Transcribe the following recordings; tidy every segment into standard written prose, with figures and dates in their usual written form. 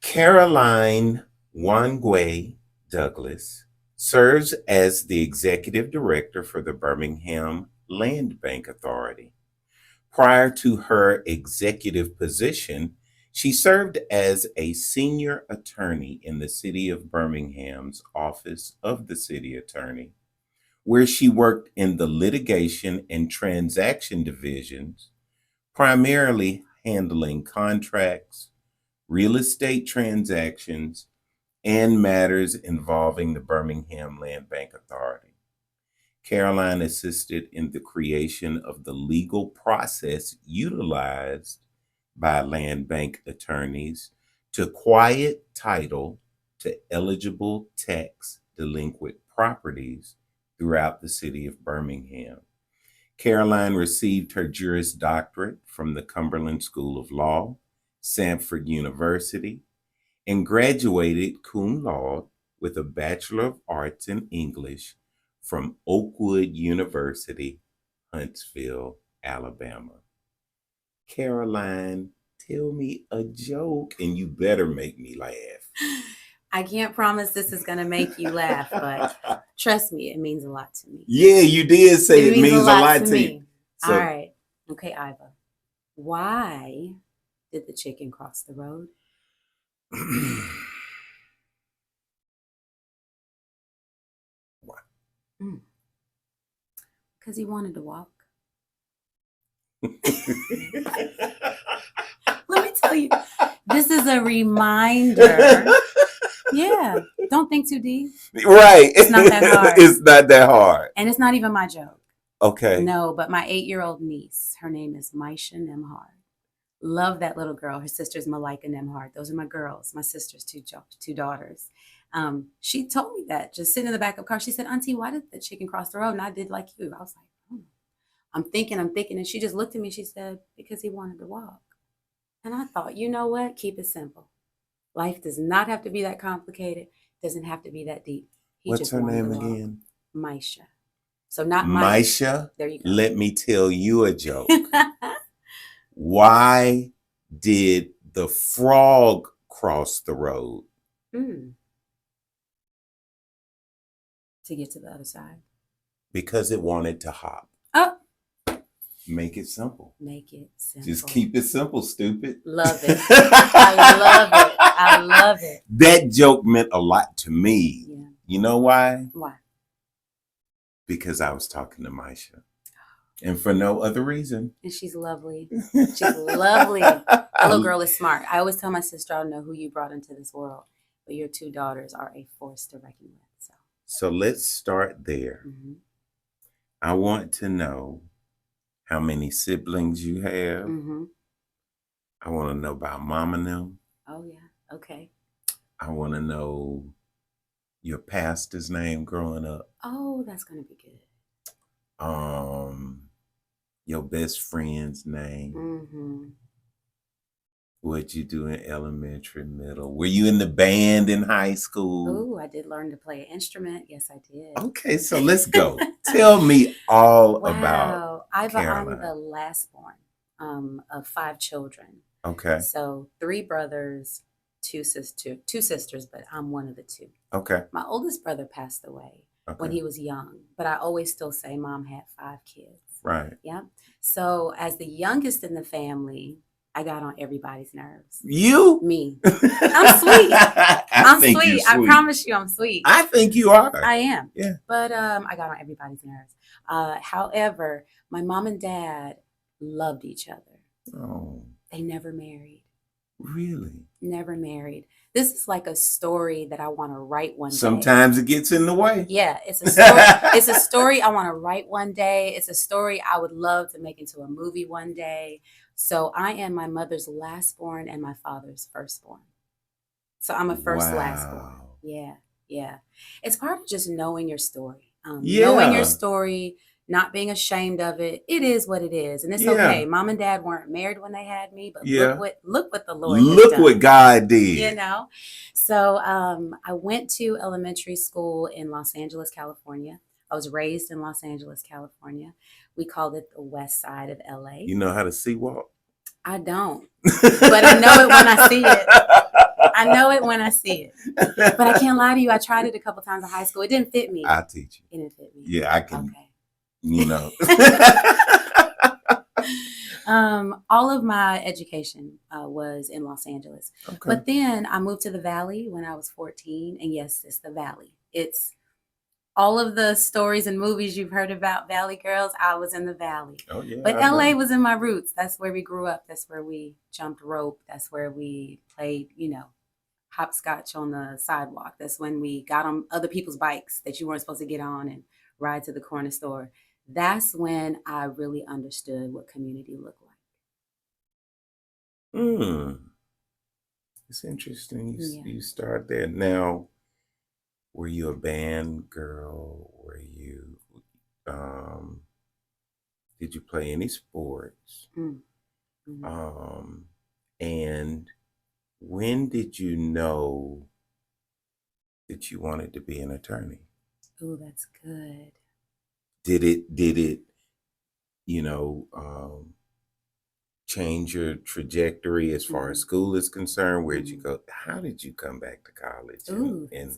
Caroline Wangwe Douglas serves as the executive director for the Birmingham Land Bank Authority. Prior to her executive position, she served as a senior attorney in the City of Birmingham's Office of the City Attorney, where she worked in the litigation and transaction divisions, primarily handling contracts, real estate transactions, and matters involving the Birmingham Land Bank Authority. Caroline assisted in the creation of the legal process utilized by land bank attorneys to quiet title to eligible tax delinquent properties throughout the city of Birmingham. Caroline received her Juris Doctorate from the Cumberland School of Law, Samford University, and graduated cum laude with a Bachelor of Arts in English from Oakwood University, Huntsville, Alabama. Caroline, tell me a joke, and you better make me laugh. I can't promise this is going to make you laugh, but trust me, it means a lot to me. Yeah, you did say it means a lot to me. you. So, all right. Okay, Iva. Why did the chicken cross the road? Why? Because he wanted to walk. Let me tell you, this is a reminder. Yeah, don't think too deep. Right. It's not that hard. It's not that hard. And it's not even my joke. Okay. No, but my 8-year-old niece, her name is Maisha Nemhard. Love that little girl. Her sister's Malika Nemhard. Those are my girls, my sister's two daughters. She told me that just sitting in the back of the car. She said, Auntie, why did the chicken cross the road? And I did like you. I was like, I'm thinking. And she just looked at me. She said, because he wanted to walk. And I thought, you know what? Keep it simple. Life does not have to be that complicated. Doesn't have to be that deep. What's her name again? Maisha. So not Maisha. There you go. Let me tell you a joke. Why did the frog cross the road? To get to the other side. Because it wanted to hop. Oh. Make it simple. Make it simple. Just keep it simple, stupid. Love it. I love it. I love it. That joke meant a lot to me. Yeah. You know why? Why? Because I was talking to Maisha. And for no other reason. And she's lovely. She's lovely. The little girl is smart. I always tell my sister, I don't know who you brought into this world, but your 2 daughters are a force to reckon with. So let's start there. Mm-hmm. I want to know how many siblings you have. Mm-hmm. I want to know about mom and them. Oh, yeah. Okay. I want to know your pastor's name growing up. Oh, that's going to be good. Your best friend's name. Mm-hmm. What'd you do in elementary, middle? Were you in the band in high school? Oh, I did learn to play an instrument. Yes, I did. Okay, so let's go. Tell me all about Caroline. I'm the last born of 5 children. Okay. So 3 brothers, 2 sisters, but I'm one of the 2. Okay. My oldest brother passed away when he was young, but I always still say mom had 5 kids. Right. Yeah. So as the youngest in the family, I got on everybody's nerves. You? Me. I'm sweet. I'm sweet. sweet. I promise you I'm sweet. I think you are. I am. Yeah. But I got on everybody's nerves. However, my mom and dad loved each other. Oh. They never married. Really? Never married. This is like a story that I want to write one day. Sometimes it gets in the way. Yeah, it's a story. It's a story I want to write one day. It's a story I would love to make into a movie one day. So I am my mother's last born and my father's firstborn. So I'm a first last born. Yeah, yeah. It's part of just knowing your story. Knowing your story, not being ashamed of it. It is what it is. And it's okay. Mom and dad weren't married when they had me, but look what the Lord has done. What God did. You know? So I went to elementary school in Los Angeles, California. I was raised in Los Angeles, California. We called it the west side of LA. You know how to sea walk? I don't. But I know it when I see it. I know it when I see it. But I can't lie to you. I tried it a couple times in high school. It didn't fit me. I'll teach you. It didn't fit me. Yeah, I can. Okay. You know. All of my education was in Los Angeles. Okay. But then I moved to the Valley when I was 14. And yes, it's the Valley. It's all of the stories and movies you've heard about Valley Girls. I was in the Valley. Oh, yeah. But LA was in my roots. That's where we grew up. That's where we jumped rope. That's where we played, hopscotch on the sidewalk. That's when we got on other people's bikes that you weren't supposed to get on and ride to the corner store. That's when I really understood what community looked like. It's interesting. Yeah. You start there. Now, were you a band girl? Were you, did you play any sports? Mm-hmm. And when did you know that you wanted to be an attorney? Oh, that's good. Did it, change your trajectory as far as school is concerned? Where'd you go? How did you come back to college in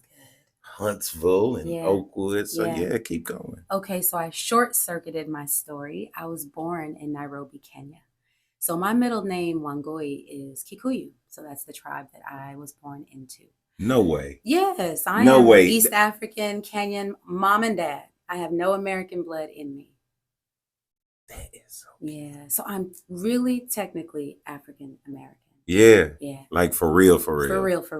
Huntsville and Oakwood? So yeah, keep going. Okay, so I short-circuited my story. I was born in Nairobi, Kenya. So my middle name, Wangui, is Kikuyu. So that's the tribe that I was born into. No way. Yes, I am East African, Kenyan, mom and dad. I have no American blood in me. That is so cute. Yeah, so I'm really technically African American. Yeah. Yeah. Like for real. For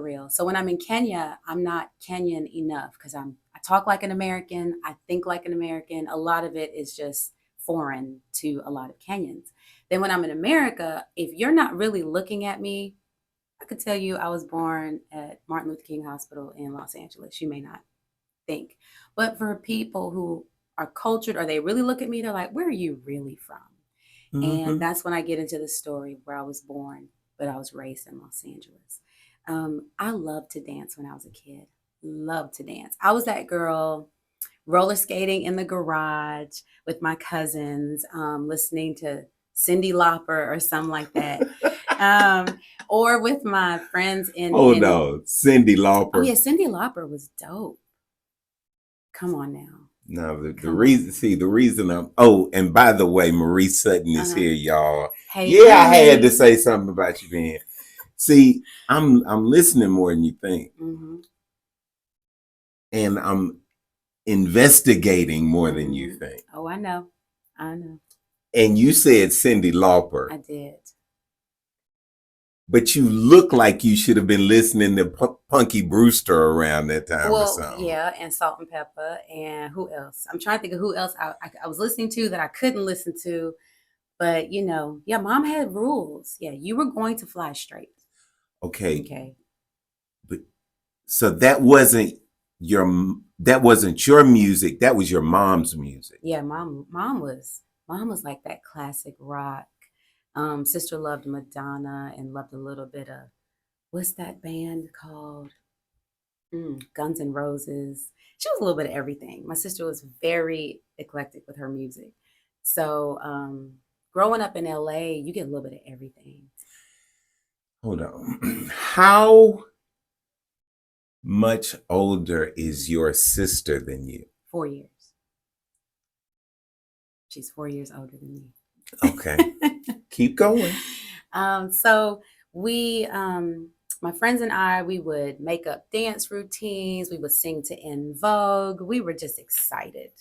real. So when I'm in Kenya, I'm not Kenyan enough because I talk like an American. I think like an American. A lot of it is just foreign to a lot of Kenyans. Then when I'm in America, if you're not really looking at me, I could tell you I was born at Martin Luther King Hospital in Los Angeles. You may not think. But for people who are cultured or they really look at me, they're like, where are you really from? Mm-hmm. And that's when I get into the story where I was born, but I was raised in Los Angeles. I loved to dance when I was a kid. Loved to dance. I was that girl roller skating in the garage with my cousins, listening to Cyndi Lauper or something like that. Or with my friends in... no, Cyndi Lauper. Oh yeah, Cyndi Lauper was dope. Come on now. No, the reason I'm... Oh, and by the way, Marie Sutton is here, y'all. Hey, yeah, I had to say something about you, man. See, I'm listening more than you think. Mm-hmm. And I'm investigating more than you think. Oh, I know. And you said Cyndi Lauper. I did. But you look like you should have been listening to Punky Brewster around that time or something. Yeah, and Salt and Pepper, and who else? I'm trying to think of who else I was listening to that I couldn't listen to. But, Mom had rules. Yeah, you were going to fly straight. Okay. But so that wasn't your music. That was your mom's music. Yeah, mom was like that classic rock. Sister loved Madonna and loved a little bit of, what's that band called? Guns N' Roses. She was a little bit of everything. My sister was very eclectic with her music. So growing up in LA, you get a little bit of everything. Hold on. How much older is your sister than you? 4 years. She's 4 years older than me. Okay. Keep going. So we, my friends and I, we would make up dance routines. We would sing to En Vogue. We were just excited,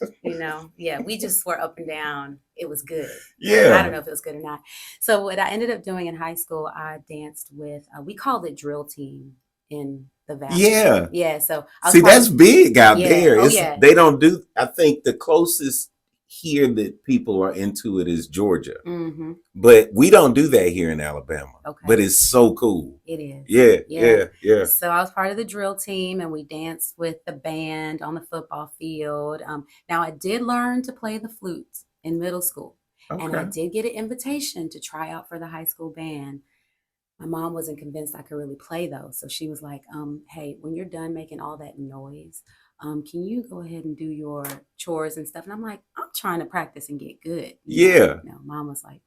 Yeah, we just swore up and down. It was good. Yeah. I don't know if it was good or not. So what I ended up doing in high school, I danced with, we called it drill team in the Valley. Yeah. Yeah. So that's big out there. Yeah. They don't do, I think the closest here that people are into it is Georgia. Mm-hmm. But we don't do that here in Alabama. Okay. But it's so cool. It is. Yeah. So I was part of the drill team and we danced with the band on the football field. Now I did learn to play the flute in middle school. Okay. And I did get an invitation to try out for the high school band. My mom wasn't convinced I could really play though. So she was like, hey, when you're done making all that noise, Can you go ahead and do your chores and stuff? And I'm like, I'm trying to practice and get good. Yeah. No, mom was like,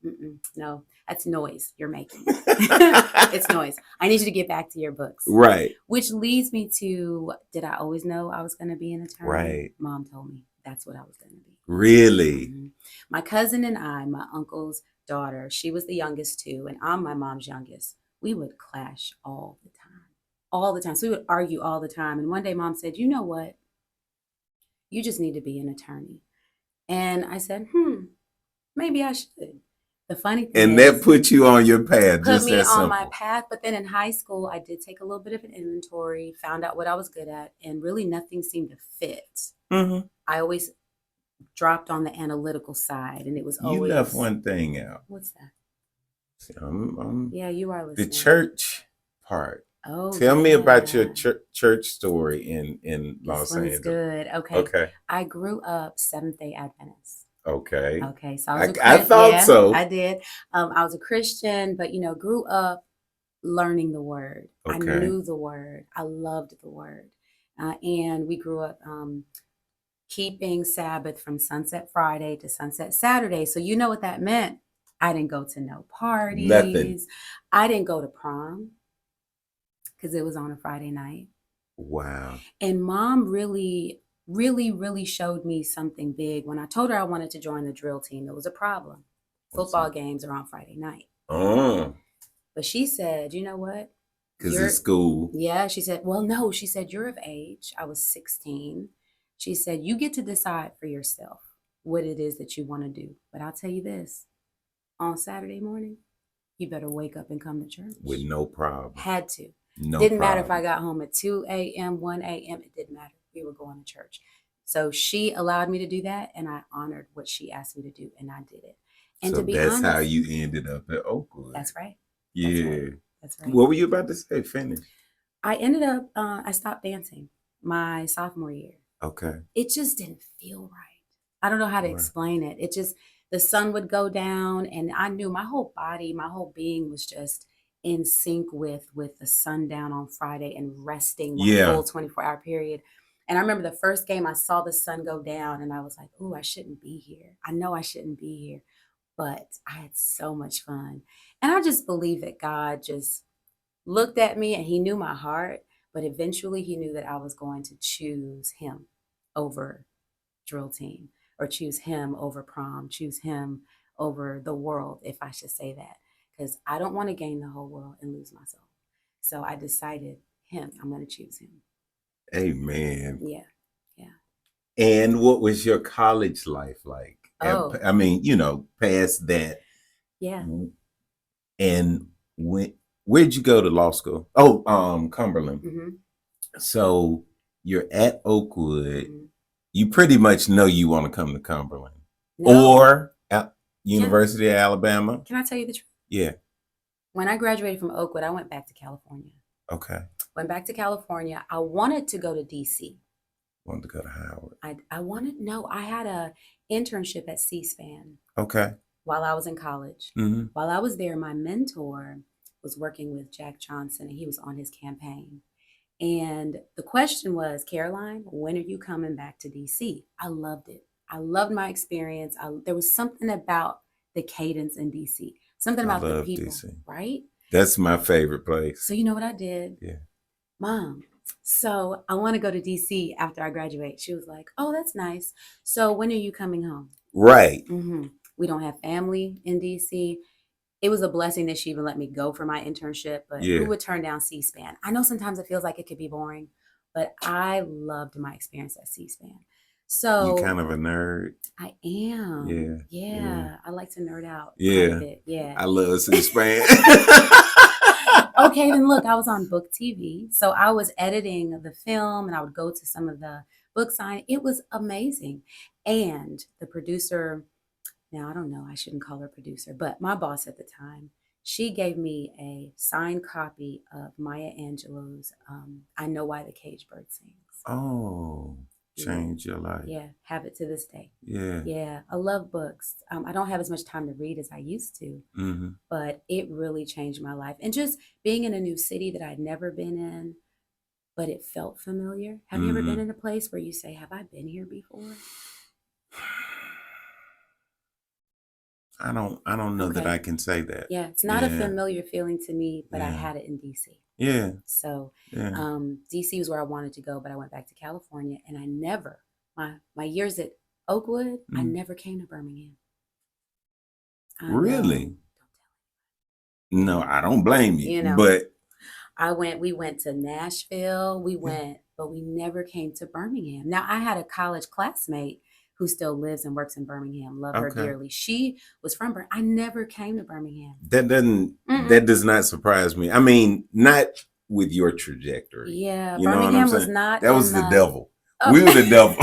no, that's noise you're making. It's noise. I need you to get back to your books. Right. Which leads me to, did I always know I was going to be an attorney? Right. Mom told me that's what I was going to be. Really? Mm-hmm. My cousin and I, my uncle's daughter, she was the youngest too, and I'm my mom's youngest. We would clash all the time. All the time. So we would argue all the time. And one day mom said, you know what? You just need to be an attorney. And I said, maybe I should. The funny thing and is, that put you on your path. put Just me that on simple. my path. But then in high school, I did take a little bit of an inventory, found out what I was good at, and really nothing seemed to fit. Mm-hmm. I always dropped on the analytical side, and it was always. You left one thing out. What's that? See, yeah, you are listening. The church part. Oh, tell me about your church story in Los Angeles. This one's good. Okay. I grew up Seventh-day Adventist. Okay. So I thought so. I did. I was a Christian, but grew up learning the word. Okay. I knew the word. I loved the word, and we grew up keeping Sabbath from sunset Friday to sunset Saturday. So you know what that meant. I didn't go to no parties. Nothing. I didn't go to prom because it was on a Friday night. Wow. And mom really showed me something big. When I told her I wanted to join the drill team, it was a problem. Football games are on Friday night. Oh. But she said, you know what? Because it's school. Yeah. She said, well, no. She said, you're of age. I was 16. She said, you get to decide for yourself what it is that you want to do. But I'll tell you this. On Saturday morning, you better wake up and come to church. With no problem. Had to. No didn't problem. matter if I got home at 2 a.m., 1 a.m. It didn't matter. We were going to church. So she allowed me to do that, and I honored what she asked me to do, and I did it. And so to be that's honest, how you ended up at Oakwood. That's right. Yeah. That's right. What were you about to say? Finish. I ended up, I stopped dancing my sophomore year. Okay. It just didn't feel right. I don't know how to explain it. It just, the sun would go down, and I knew my whole body, my whole being was just in sync with the sundown on Friday and resting the full 24-hour period. And I remember the first game, I saw the sun go down, and I was like, "Ooh, I shouldn't be here. I know I shouldn't be here." But I had so much fun. And I just believe that God just looked at me, and he knew my heart, but eventually he knew that I was going to choose him over drill team, or choose him over prom, choose him over the world, if I should say that. Because I don't want to gain the whole world and lose my soul. So I decided him. I'm going to choose him. Amen. Yeah. And what was your college life like? I mean, past that. Yeah. And where'd you go to law school? Oh, Cumberland. Mm-hmm. So you're at Oakwood. Mm-hmm. You pretty much know you want to come to Cumberland. No. Or at University of Alabama. Can I tell you the truth? Yeah. When I graduated from Oakwood, I went back to California. Okay. Went back to California. I wanted to go to DC. Wanted to go to Howard. I had a internship at C-SPAN. Okay. While I was in college. Mm-hmm. While I was there, my mentor was working with Jack Johnson, and he was on his campaign. And the question was, Caroline, when are you coming back to DC? I loved it. I loved my experience. There was something about the cadence in DC. Something about the people, DC. Right? That's my favorite place. So you know what I did? Yeah. Mom, so I want to go to DC after I graduate. She was like, oh, that's nice. So when are you coming home? Right. Mm-hmm. We don't have family in DC. It was a blessing that she even let me go for my internship, but who would turn down C-SPAN? I know sometimes it feels like it could be boring, but I loved my experience at C-SPAN. So you're kind of a nerd. I am. Yeah. I like to nerd out. Yeah. I love C-SPAN. Okay, then look, I was on Book TV. So I was editing the film, and I would go to some of the book signing. It was amazing. And the producer, now I don't know, I shouldn't call her producer, but my boss at the time, she gave me a signed copy of Maya Angelou's I Know Why the Caged Bird Sings. Oh. Change your life. Yeah, have it to this day. Yeah. I love books. I don't have as much time to read as I used to, but it really changed my life. And just being in a new city that I'd never been in, but it felt familiar. Have you ever been in a place where you say, have I been here before? I don't know that Okay. I can say that. Yeah, it's not a familiar feeling to me, but I had it in DC. Yeah. So Yeah. DC was where I wanted to go, but I went back to California, and I never, my years at Oakwood, I never came to Birmingham. Really? No, I don't blame you. You know, but we went to Nashville, but we never came to Birmingham. Now, I had a college classmate who still lives and works in Birmingham. Love her dearly. She was from Birmingham. I never came to Birmingham. That does not surprise me. I mean, not with your trajectory. Yeah, you know Birmingham what I'm was saying? not. That was the devil. Oh. We were the devil.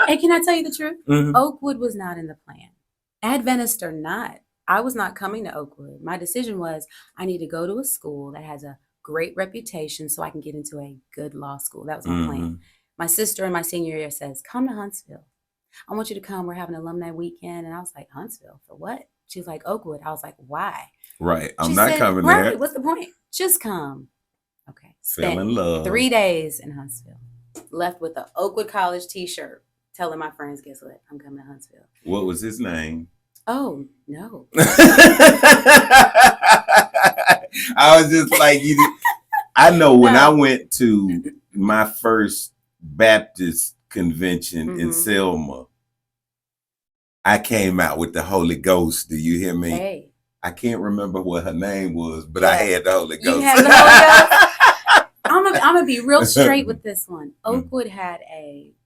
And can I tell you the truth? Oakwood was not in the plan. Adventist or not, I was not coming to Oakwood. My decision was I need to go to a school that has a great reputation so I can get into a good law school. That was my plan. My sister in my senior year says, come to Huntsville. I want you to come. We're having an alumni weekend. And I was like, Huntsville? For what? She was like, Oakwood. I was like, why? Right. I'm not coming there. Right. What's the point? Just come. Okay. Fell in love. 3 days in Huntsville. Left with a Oakwood College t-shirt. Telling my friends, guess what? I'm coming to Huntsville. What was his name? Oh, no. I was just like, I know when I went to my first Baptist convention in Selma, I came out with the Holy Ghost. Do you hear me? Hey. I can't remember what her name was, but I had the Holy Ghost. You had the Holy Ghost? I'm going to be real straight with this one. Oakwood had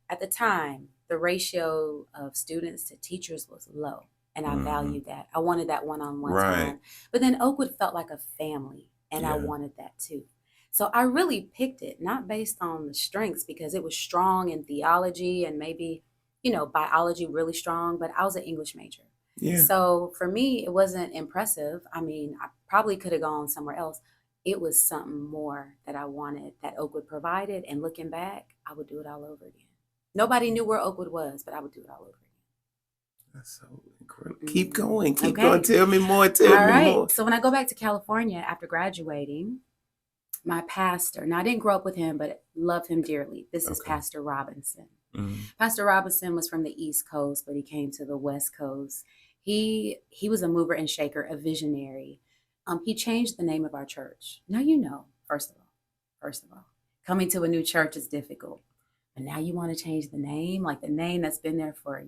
at the time, the ratio of students to teachers was low. And I valued that. I wanted that one-on-one time. But then Oakwood felt like a family, and I wanted that too. So I really picked it, not based on the strengths, because it was strong in theology and maybe, biology really strong, but I was an English major. Yeah. So for me, it wasn't impressive. I mean, I probably could have gone somewhere else. It was something more that I wanted that Oakwood provided. And looking back, I would do it all over again. Nobody knew where Oakwood was, but I would do it all over again. That's so incredible. Keep going. Keep going. Tell me more. Tell me more. So when I go back to California after graduating, my pastor, and I didn't grow up with him, but love him dearly. This is Pastor Robinson. Pastor Robinson was from the East Coast, but he came to the West Coast. He was a mover and shaker, a visionary. He changed the name of our church. Now first of all, coming to a new church is difficult. But now you want to change the name, like the name that's been there for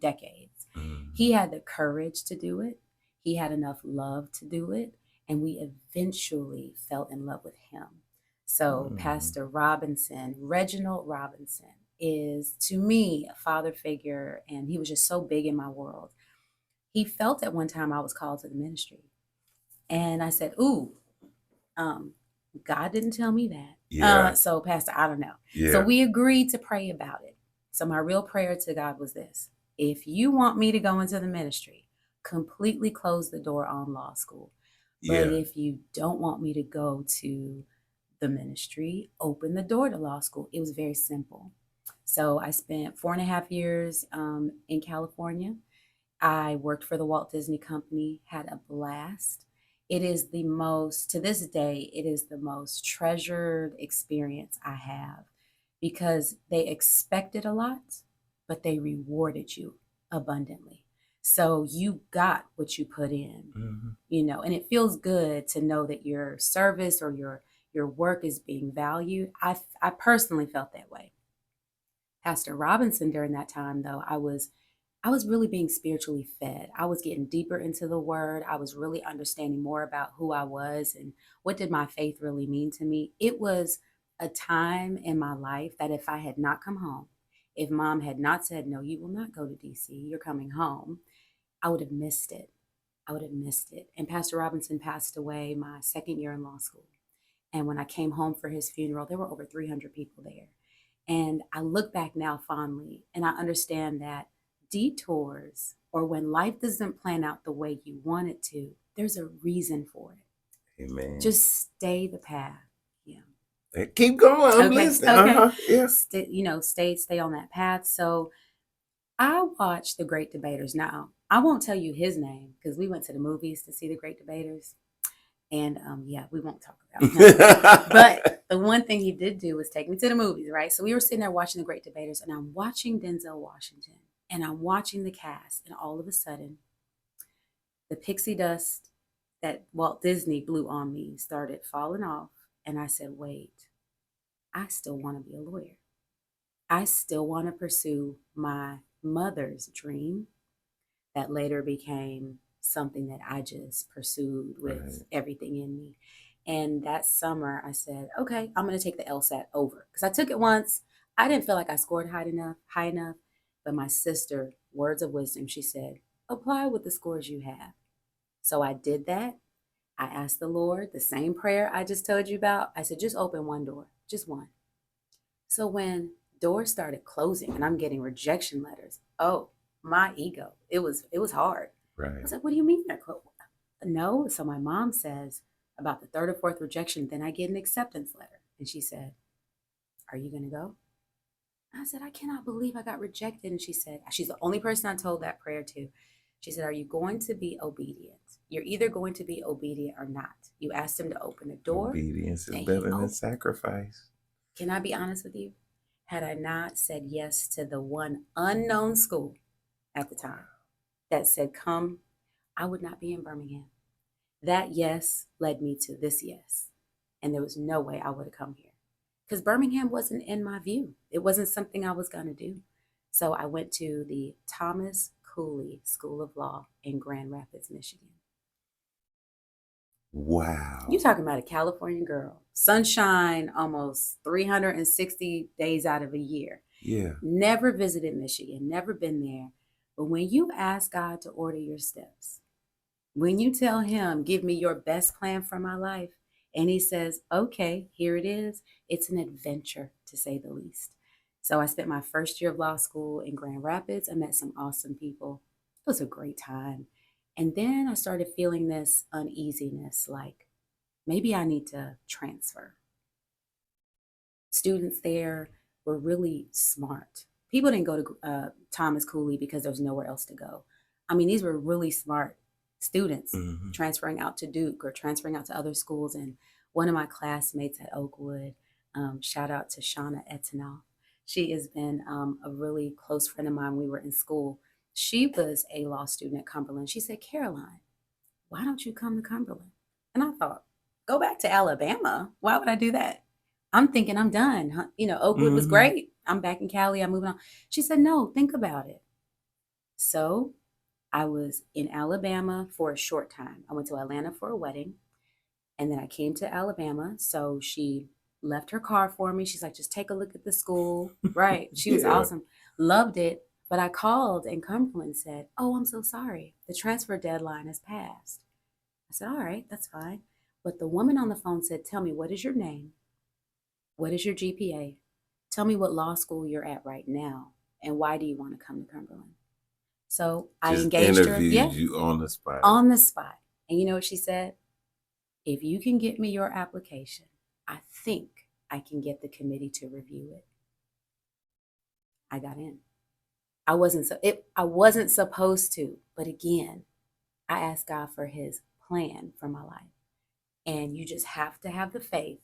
decades. He had the courage to do it. He had enough love to do it. And we eventually fell in love with him. So Pastor Robinson, Reginald Robinson, is to me a father figure. And he was just so big in my world. He felt at one time I was called to the ministry. And I said, God didn't tell me that. Yeah. So Pastor, I don't know. Yeah. So we agreed to pray about it. So my real prayer to God was this: if you want me to go into the ministry, completely close the door on law school. But if you don't want me to go to the ministry, open the door to law school. It was very simple. So I spent 4.5 years in California. I worked for the Walt Disney Company, had a blast. It is to this day, it is the most treasured experience I have, because they expected a lot, but they rewarded you abundantly. So you got what you put in, and it feels good to know that your service or your work is being valued. I personally felt that way. Pastor Robinson, during that time, though, I was really being spiritually fed. I was getting deeper into the word. I was really understanding more about who I was and what did my faith really mean to me. It was a time in my life that if I had not come home, if mom had not said, no, you will not go to DC, you're coming home, I would have missed it. And Pastor Robinson passed away my second year in law school. And when I came home for his funeral, there were over 300 people there. And I look back now fondly, and I understand that detours, or when life doesn't plan out the way you want it to, there's a reason for it. Amen. Just stay the path. Yeah. Keep going. I'm listening. Okay. Yeah. Stay on that path. So I watched The Great Debaters. Now, I won't tell you his name because we went to the movies to see The Great Debaters. And yeah, we won't talk about him. But the one thing he did do was take me to the movies, right? So we were sitting there watching The Great Debaters, and I'm watching Denzel Washington, and I'm watching the cast, and all of a sudden, the pixie dust that Walt Disney blew on me started falling off. And I said, wait, I still want to be a lawyer. I still want to pursue my mother's dream that later became something that I just pursued with everything in me. And that summer, I said, okay, I'm going to take the LSAT over. Because I took it once. I didn't feel like I scored high enough. But my sister, words of wisdom, she said, apply with the scores you have. So I did that. I asked the Lord the same prayer I just told you about. I said, just open one door, just one. So when doors started closing and I'm getting rejection letters, oh, my ego, it was hard. Right. I was like, what do you mean they're closed? No. So my mom says about the third or fourth rejection, then I get an acceptance letter. And she said, are you going to go? I said, I cannot believe I got rejected. And she said, she's the only person I told that prayer to. She said, are you going to be obedient? You're either going to be obedient or not. You asked him to open the door. Obedience is better than sacrifice. Can I be honest with you? Had I not said yes to the one unknown school at the time that said, come, I would not be in Birmingham. That yes led me to this yes. And there was no way I would have come here. Because Birmingham wasn't in my view. It wasn't something I was going to do. So I went to the Thomas Cooley School of Law in Grand Rapids, Michigan. Wow. You're talking about a California girl. Sunshine almost 360 days out of a year. Yeah. Never visited Michigan, never been there. But when you ask God to order your steps, when you tell him, give me your best plan for my life, and he says, okay, here it is. It's an adventure, to say the least. So I spent my first year of law school in Grand Rapids. I met some awesome people. It was a great time. And then I started feeling this uneasiness, like maybe I need to transfer. Students there were really smart. People didn't go to Thomas Cooley because there was nowhere else to go. I mean, these were really smart students transferring out to Duke or transferring out to other schools. And one of my classmates at Oakwood, shout out to Shauna Etanol. She has been a really close friend of mine. We were in school. She was a law student at Cumberland. She said, Caroline, why don't you come to Cumberland? And I thought, go back to Alabama. Why would I do that? I'm thinking I'm done. You know, Oakwood was great. I'm back in Cali. I'm moving on. She said, no, think about it. So I was in Alabama for a short time. I went to Atlanta for a wedding, and then I came to Alabama. So she left her car for me. She's like, just take a look at the school. Right. She was awesome. Loved it. But I called and Cumberland said, oh, I'm so sorry. The transfer deadline has passed. I said, all right, that's fine. But the woman on the phone said, tell me, what is your name? What is your GPA? Tell me what law school you're at right now. And why do you want to come to Cumberland? So I engaged her. Interviewed you on the spot. On the spot. And you know what she said? If you can get me your application, I think I can get the committee to review it. I got in. I wasn't supposed to, but again, I asked God for his plan for my life. And you just have to have the faith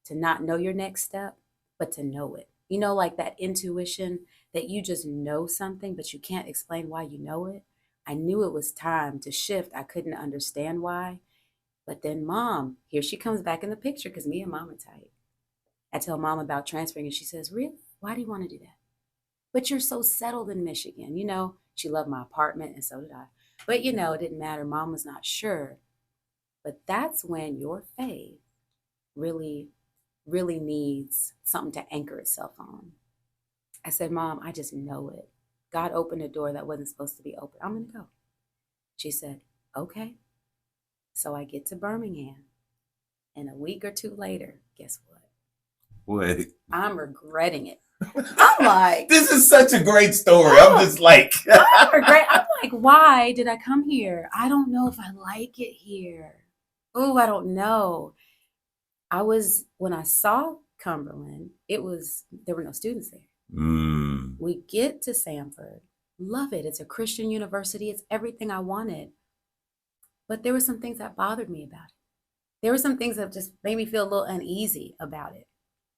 to not know your next step, but to know it. You know, like that intuition that you just know something, but you can't explain why you know it. I knew it was time to shift. I couldn't understand why. But then mom, here she comes back in the picture because me and mom are tight. I tell mom about transferring and she says, really? Why do you want to do that? But you're so settled in Michigan. You know, she loved my apartment and so did I. But, you know, it didn't matter. Mom was not sure. But that's when your faith really needs something to anchor itself on. I said, Mom, I just know it. God opened a door that wasn't supposed to be open. I'm going to go. She said, okay. So I get to Birmingham. And a week or two later, guess what? What? I'm regretting it. I'm like, this is such a great story. I'm just like, I'm like, why did I come here? I don't know if I like it here. Oh, I don't know. When I saw Cumberland, there were no students there. We get to Samford, love it. It's a Christian university. It's everything I wanted. But there were some things that bothered me about it. there were some things that just made me feel a little uneasy about it.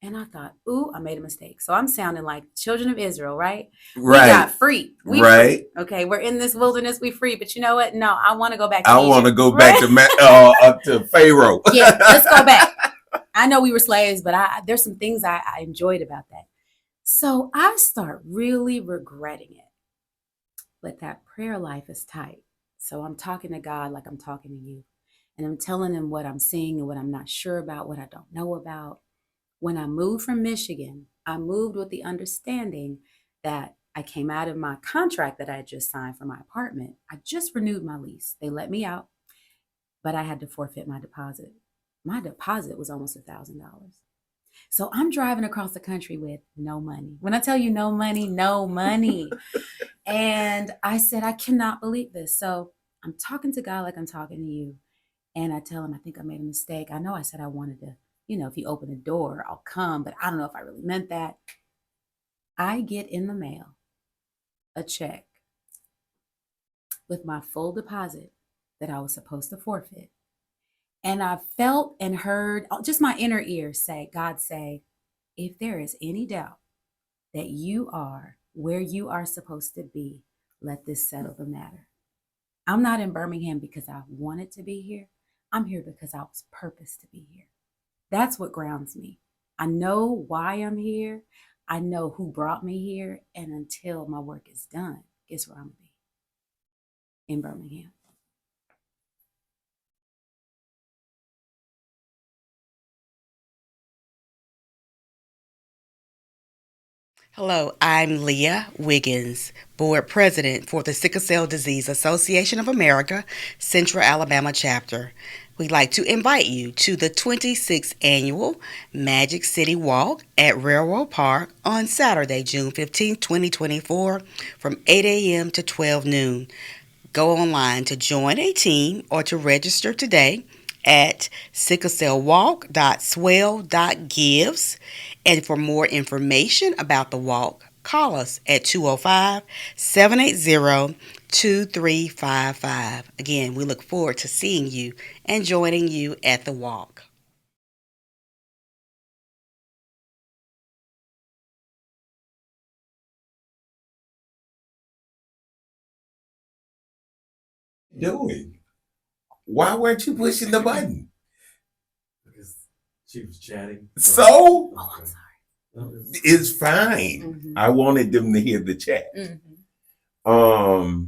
And I thought, ooh, I made a mistake. So I'm sounding like children of Israel, right? We got free. We free. Right. Okay, we're in this wilderness. We free. But you know what? No, I want to go back to I Egypt. want to go Right? back to Pharaoh. Yeah, let's go back. I know we were slaves, but there's some things I enjoyed about that. So I start really regretting it. But that prayer life is tight. So I'm talking to God like I'm talking to you. And I'm telling him what I'm seeing and what I'm not sure about, what I don't know about. When I moved from Michigan, I moved with the understanding that I came out of my contract that I had just signed for my apartment. I just renewed my lease. They let me out, but I had to forfeit my deposit. My deposit was almost $1,000. So I'm driving across the country with no money. When I tell you no money, no money. And I said, I cannot believe this. So I'm talking to God like I'm talking to you. And I tell him, I think I made a mistake. I know I said I wanted to, if you open the door, I'll come, but I don't know if I really meant that. I get in the mail a check with my full deposit that I was supposed to forfeit. And I felt and heard just my inner ear say, God say, if there is any doubt that you are where you are supposed to be, let this settle the matter. I'm not in Birmingham because I wanted to be here. I'm here because I was purposed to be here. That's what grounds me. I know why I'm here. I know who brought me here. And until my work is done, guess where I'm going to be? In Birmingham. Hello, I'm Leah Wiggins, Board President for the Sickle Cell Disease Association of America, Central Alabama Chapter. We'd like to invite you to the 26th Annual Magic City Walk at Railroad Park on Saturday, June 15, 2024, from 8 a.m. to 12 noon. Go online to join a team or to register today at sicklecellwalk.swell.gives. And for more information about the walk, call us at 205-780-2355. Again, we look forward to seeing you and joining you at the walk. Doing? Why weren't you pushing the button? Because she was chatting. So? Oh, I'm sorry. It's fine. Mhm. I wanted them to hear the chat. Mm-hmm.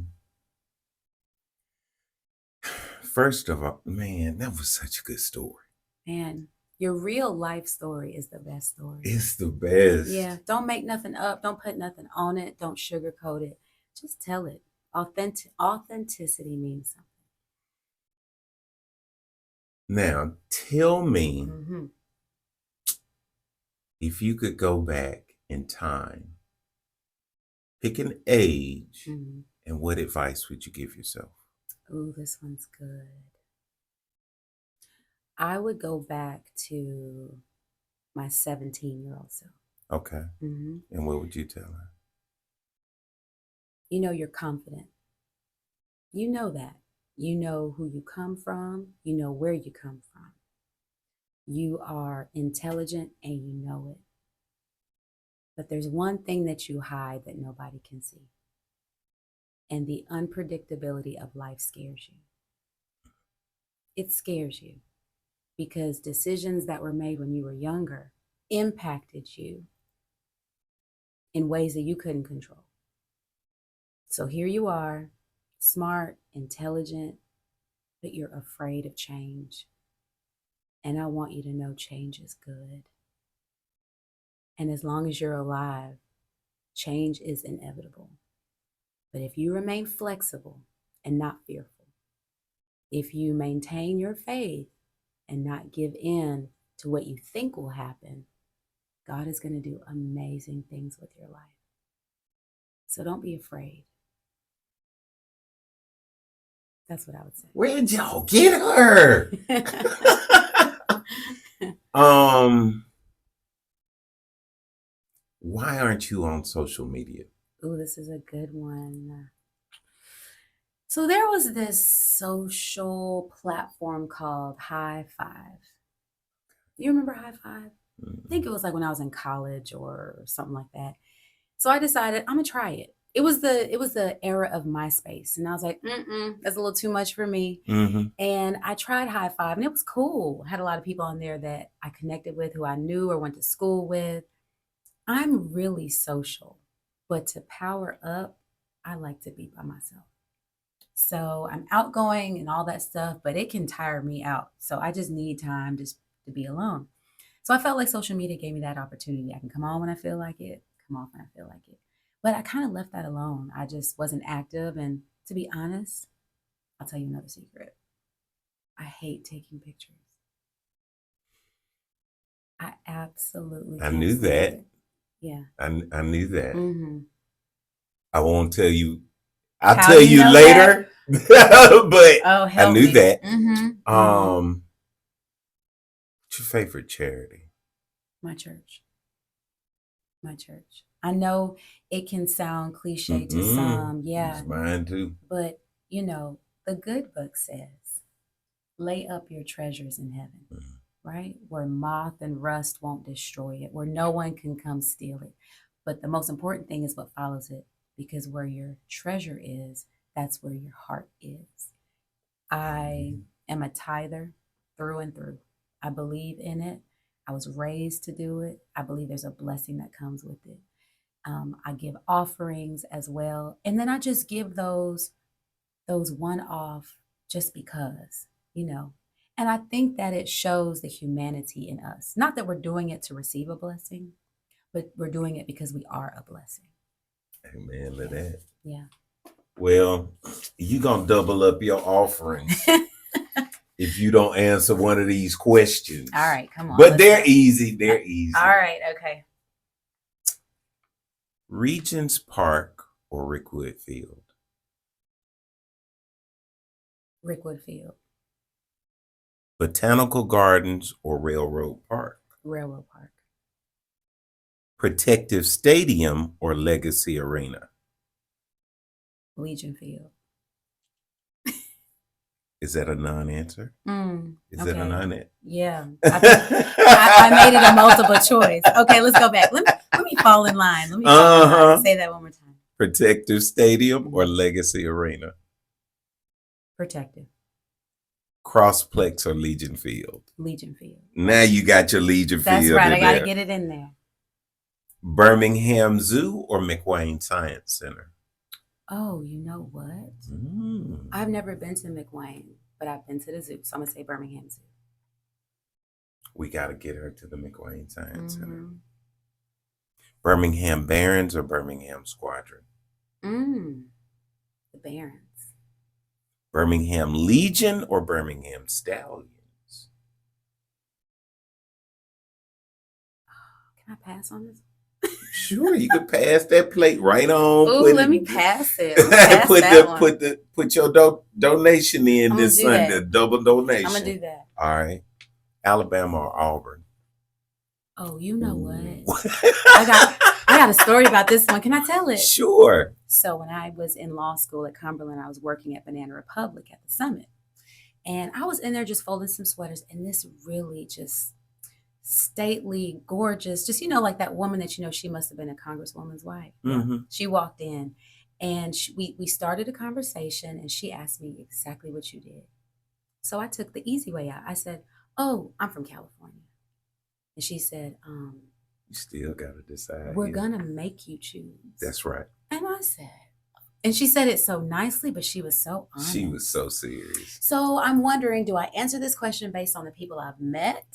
First of all, man, that was such a good story. Man, your real life story is the best story. It's the best. Yeah, don't make nothing up. Don't put nothing on it. Don't sugarcoat it. Just tell it. Authenticity means something. Now, tell me Mm-hmm. if you could go back in time, pick an age, Mm-hmm. and what advice would you give yourself? Ooh, this one's good. I would go back to my 17-year-old self. Okay. Mm-hmm. And what would you tell her? You're confident. You know that. You know who you come from. You know where you come from. You are intelligent and you know it. But there's one thing that you hide that nobody can see. And the unpredictability of life scares you. It scares you because decisions that were made when you were younger impacted you in ways that you couldn't control. So here you are, smart, intelligent, but you're afraid of change. And I want you to know change is good. And as long as you're alive, change is inevitable. But if you remain flexible and not fearful, if you maintain your faith and not give in to what you think will happen, God is going to do amazing things with your life. So don't be afraid. That's what I would say. Where'd y'all get her? Why aren't you on social media? Ooh, this is a good one. So there was this social platform called High Five. You remember High Five? I think it was like when I was in college or something like that. So I decided I'm gonna try it. It was the era of MySpace, and I was like, that's a little too much for me. Mm-hmm. And I tried High Five, and it was cool. I had a lot of people on there that I connected with, who I knew or went to school with. I'm really social, but to power up, I like to be by myself. So I'm outgoing and all that stuff, but it can tire me out. So I just need time just to be alone. So I felt like social media gave me that opportunity. I can come on when I feel like it, come off when I feel like it. But I kind of left that alone. I just wasn't active. And to be honest, I'll tell you another secret. I hate taking pictures. I absolutely I can't knew stand that. it. Yeah. I knew that. Mm-hmm. I won't tell you. I'll How tell do you you know later. But Oh, I help knew me. that. Mm-hmm. What's your favorite charity? My church. My church. I know it can sound cliche to some, yeah, It's mine too. but the good book says, lay up your treasures in heaven, right? Where moth and rust won't destroy it, where no one can come steal it. But the most important thing is what follows it, because where your treasure is, that's where your heart is. I am a tither through and through. I believe in it. I was raised to do it. I believe there's a blessing that comes with it. I give offerings as well. And then I just give those one-off just because, And I think that it shows the humanity in us. Not that we're doing it to receive a blessing, but we're doing it because we are a blessing. Amen to that. Yeah. Well, you gonna double up your offerings if you don't answer one of these questions. All right, come on. But they're easy. They're easy. All right, okay. Regent's Park or Rickwood Field? Rickwood Field. Botanical Gardens or Railroad Park? Railroad Park. Protective Stadium or Legacy Arena? Legion Field. Is that a non-answer? Is that a non-answer? Yeah. I made it a multiple choice. Okay, let's go back. Let me fall in line. Let me fall in line. Say that one more time. Protective Stadium or Legacy Arena? Protective. Crossplex or Legion Field? Legion Field. Now you got your Legion That's Field. That's right. I got there. to get it in there. Birmingham Zoo or McWane Science Center? Oh, you know what? I've never been to McWane, but I've been to the zoo. So I'm going to say Birmingham Zoo. We got to get her to the McWane Science Center. Birmingham Barons or Birmingham Squadron? The Barons. Birmingham Legion or Birmingham Stallions? Can I pass on this? Sure, you can pass that plate right on. Oh, let me pass it. Put your donation in this Sunday. Double donation. I'm gonna do that. All right. Alabama or Auburn? Oh, you know what? I got a story about this one. Can I tell it? Sure. So when I was in law school at Cumberland, I was working at Banana Republic at the Summit. And I was in there just folding some sweaters. And this really just stately, gorgeous, just, like that woman that, she must have been a congresswoman's wife. Mm-hmm. She walked in and we started a conversation and she asked me exactly what you did. So I took the easy way out. I said, oh, I'm from California. And she said, you still got to decide. We're going to make you choose. That's right. And I said, and she said it so nicely, but she was so honest. She was so serious. So I'm wondering, do I answer this question based on the people I've met?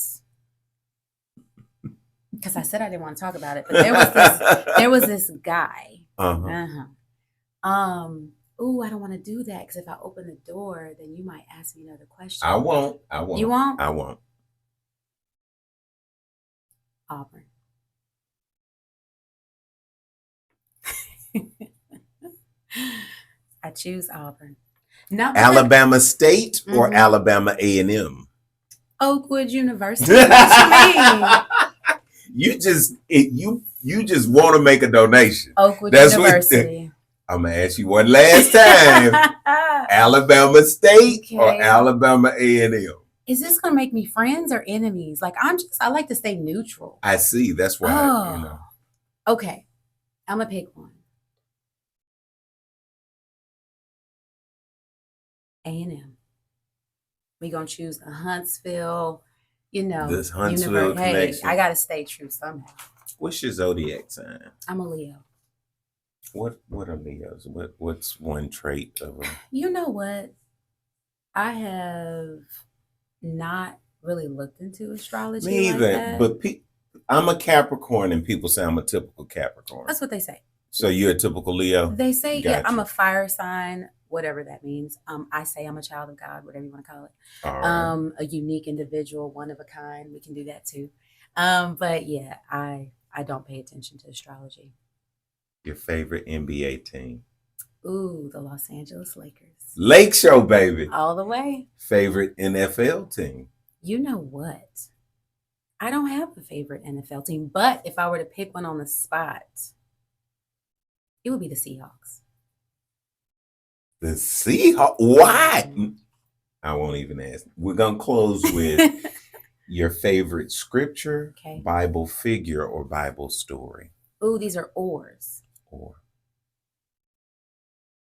Because I said I didn't want to talk about it, but there was this guy. Ooh, I don't want to do that because if I open the door, then you might ask me another question. I won't. You won't? I won't. Auburn. I choose Auburn. Not Alabama State or Alabama A&M? Oakwood University. What you mean? You just want to make a donation. Oakwood University. I'm gonna ask you one last time. Alabama State or Okay. Alabama A&M? Is this gonna make me friends or enemies? Like I like to stay neutral. I see. That's why, Oh, okay. I'm gonna pick one. A&M. We gonna choose the Huntsville, This Huntsville Hey, connection. I gotta stay true somehow. What's your zodiac sign? I'm a Leo. What are Leos? What's one trait of a You know what? I have not really looked into astrology Me like either, that. but I'm a Capricorn, and people say I'm a typical Capricorn. That's what they say. So you're a typical Leo? They say, yeah, Gotcha. I'm a fire sign, whatever that means. I say I'm a child of God, whatever you want to call it. All right. A unique individual, one of a kind. We can do that too. But yeah, I don't pay attention to astrology. Your favorite NBA team? Ooh, the Los Angeles Lakers. Lake Show, baby. All the way. Favorite NFL team? You know what? I don't have a favorite NFL team, but if I were to pick one on the spot, it would be the Seahawks. The Seahawks? Why? I won't even ask. We're going to close with your favorite scripture, Okay. Bible figure, or Bible story. Ooh, these are ors. Or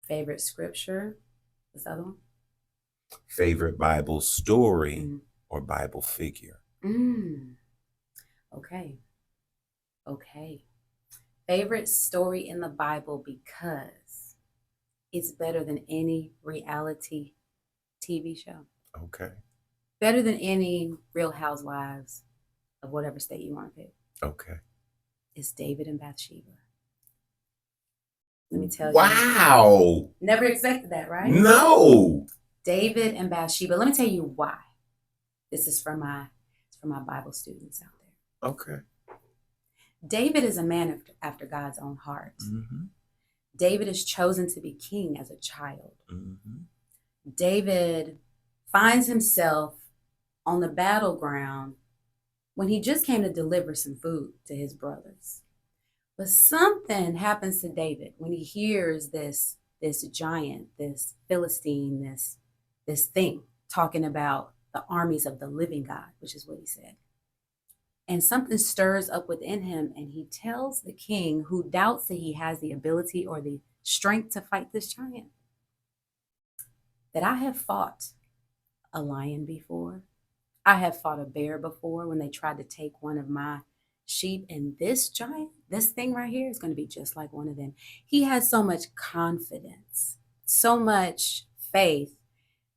Favorite scripture. What's the other one? favorite Bible story or Bible figure. Okay. Favorite story in the Bible because it's better than any reality TV show. Okay. Better than any Real Housewives of whatever state you want to pick. Okay. It's David and Bathsheba. Let me tell you. Wow. Never expected that, right? No. David and Bathsheba. Let me tell you why. This is for my Bible students out there. Okay. David is a man after God's own heart. Mm-hmm. David is chosen to be king as a child. Mm-hmm. David finds himself on the battleground when he just came to deliver some food to his brothers. But something happens to David when he hears this giant, this Philistine, this thing talking about the armies of the living God, which is what he said. And something stirs up within him, and he tells the king, who doubts that he has the ability or the strength to fight this giant, that I have fought a lion before. I have fought a bear before when they tried to take one of my sheep, and this giant, this thing right here is going to be just like one of them. He has so much confidence, so much faith,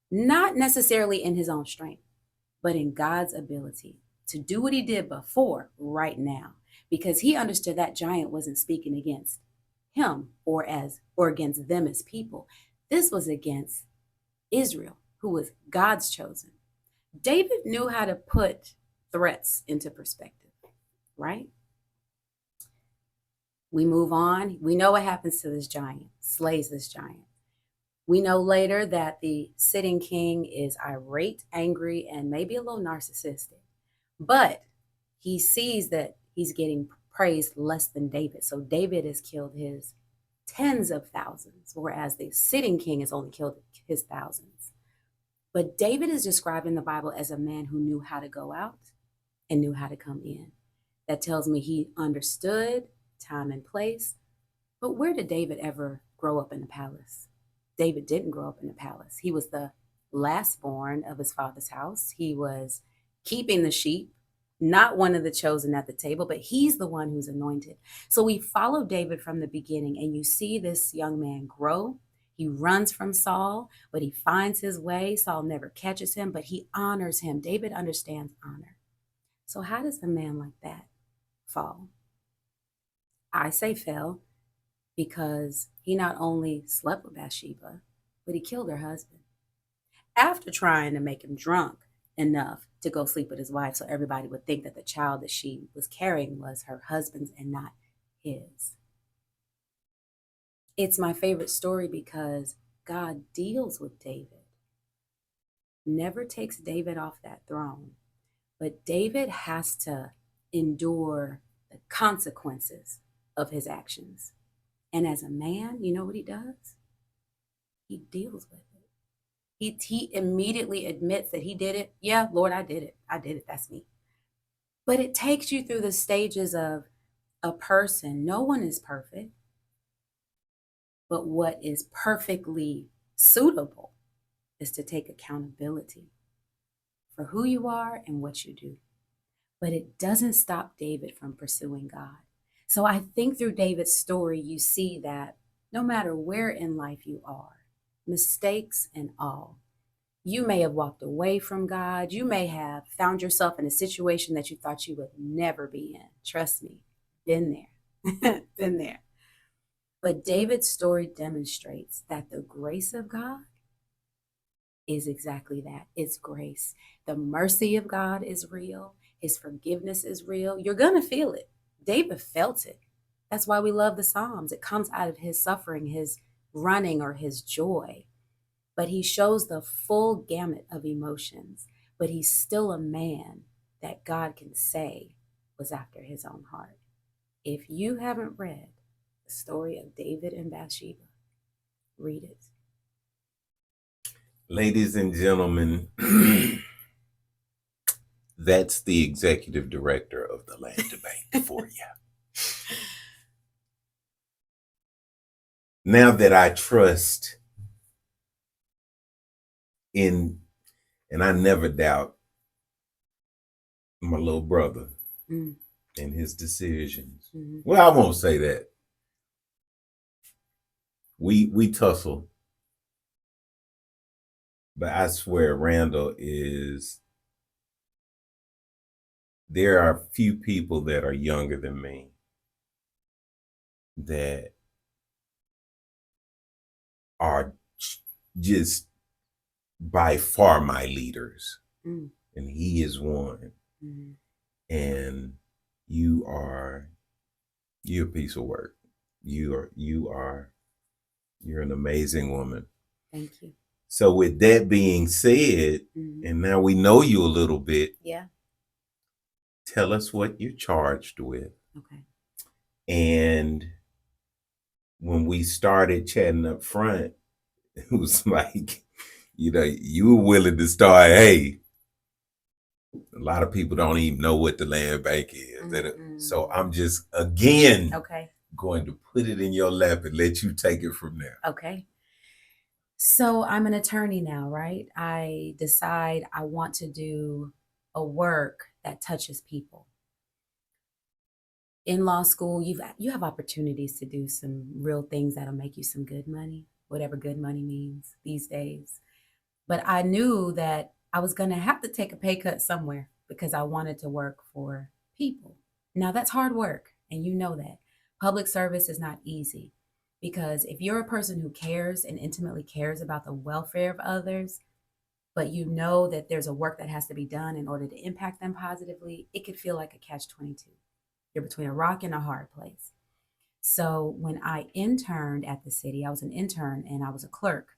not necessarily in his own strength, but in God's ability to do what he did before right now, because he understood that giant wasn't speaking against him or against them as people. This was against Israel, who was God's chosen. David knew how to put threats into perspective, right? We move on. We know what happens to this giant, slays this giant. We know later that the sitting king is irate, angry, and maybe a little narcissistic. But he sees that he's getting praised less than David. So David has killed his tens of thousands, whereas the sitting king has only killed his thousands. But David is described in the Bible as a man who knew how to go out and knew how to come in. That tells me he understood time and place. But where did David ever grow up in a palace? David didn't grow up in a palace. He was the last born of his father's house. He was keeping the sheep, not one of the chosen at the table, but he's the one who's anointed. So we follow David from the beginning, and you see this young man grow. He runs from Saul, but he finds his way. Saul never catches him, but he honors him. David understands honor. So how does a man like that fall? I say fell because he not only slept with Bathsheba, but he killed her husband after trying to make him drunk enough to go sleep with his wife so everybody would think that the child that she was carrying was her husband's and not his. It's my favorite story because God deals with David, never takes David off that throne, but David has to endure the consequences of his actions. And as a man, you know what he does? He deals with it. He immediately admits that he did it. Yeah, Lord, I did it. I did it. That's me. But it takes you through the stages of a person. No one is perfect, but what is perfectly suitable is to take accountability for who you are and what you do. But it doesn't stop David from pursuing God. So I think through David's story, you see that no matter where in life you are, mistakes and all, you may have walked away from God. You may have found yourself in a situation that you thought you would never be in. Trust me, been there, been there. But David's story demonstrates that the grace of God is exactly that. It's grace. The mercy of God is real. His forgiveness is real. You're going to feel it. David felt it. That's why we love the Psalms. It comes out of his suffering, his running, or his joy. But he shows the full gamut of emotions. But he's still a man that God can say was after his own heart. If you haven't read the story of David and Bathsheba, read it. Ladies and gentlemen, that's the executive director of the Land Bank for you. Now that I trust in, and I never doubt my little brother and his decisions. Well, I won't say that. We tussle. But I swear Randall is, there are few people that are younger than me that are just by far my leaders. And he is one. And you're a piece of work. You're an amazing woman. Thank you. So with that being said, and now we know you a little bit. Yeah. Tell us what you're charged with. Okay. And when we started chatting up front, it was like, you were willing to start, hey, a lot of people don't even know what the land bank is. So I'm just, again, going to put it in your lap and let you take it from there. Okay. So I'm an attorney now, right? I decide I want to do a work that touches people. In law school, you have opportunities to do some real things that'll make you some good money, whatever good money means these days. But I knew that I was going to have to take a pay cut somewhere because I wanted to work for people. Now that's hard work, and you know that. Public service is not easy. Because if you're a person who cares and intimately cares about the welfare of others, but you know that there's a work that has to be done in order to impact them positively, it could feel like a catch-22. You're between a rock and a hard place. So when I interned at the city, I was an intern and I was a clerk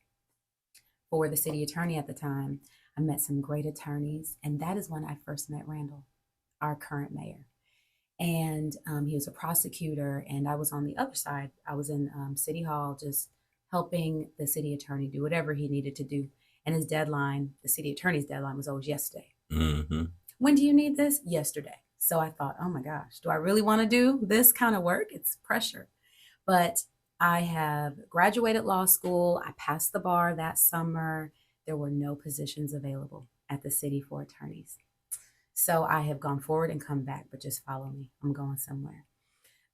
for the city attorney at the time. I met some great attorneys, and that is when I first met Randall, our current mayor. And he was a prosecutor, and I was on the other side. I was in City Hall just helping the city attorney do whatever he needed to do. And his deadline, the city attorney's deadline, was always yesterday. When do you need this? Yesterday. So I thought, oh my gosh, do I really want to do this kind of work? It's pressure. But I have graduated law school. I passed the bar that summer. There were no positions available at the city for attorneys. So I have gone forward and come back, but just follow me. I'm going somewhere.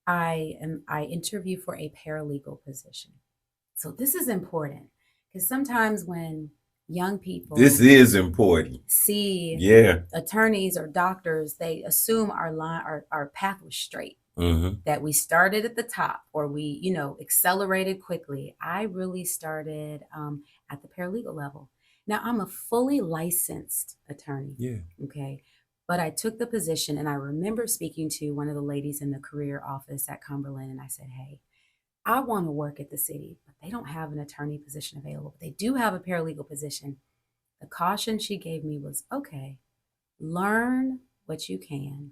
I interview for a paralegal position. So this is important because sometimes when young people, this is important, see attorneys or doctors, they assume our path was straight, that we started at the top or we, accelerated quickly. I really started at the paralegal level. Now I'm a fully licensed attorney. Okay. But I took the position, and I remember speaking to one of the ladies in the career office at Cumberland, and I said, hey, I want to work at the city, but they don't have an attorney position available. They do have a paralegal position. The caution she gave me was, okay, learn what you can,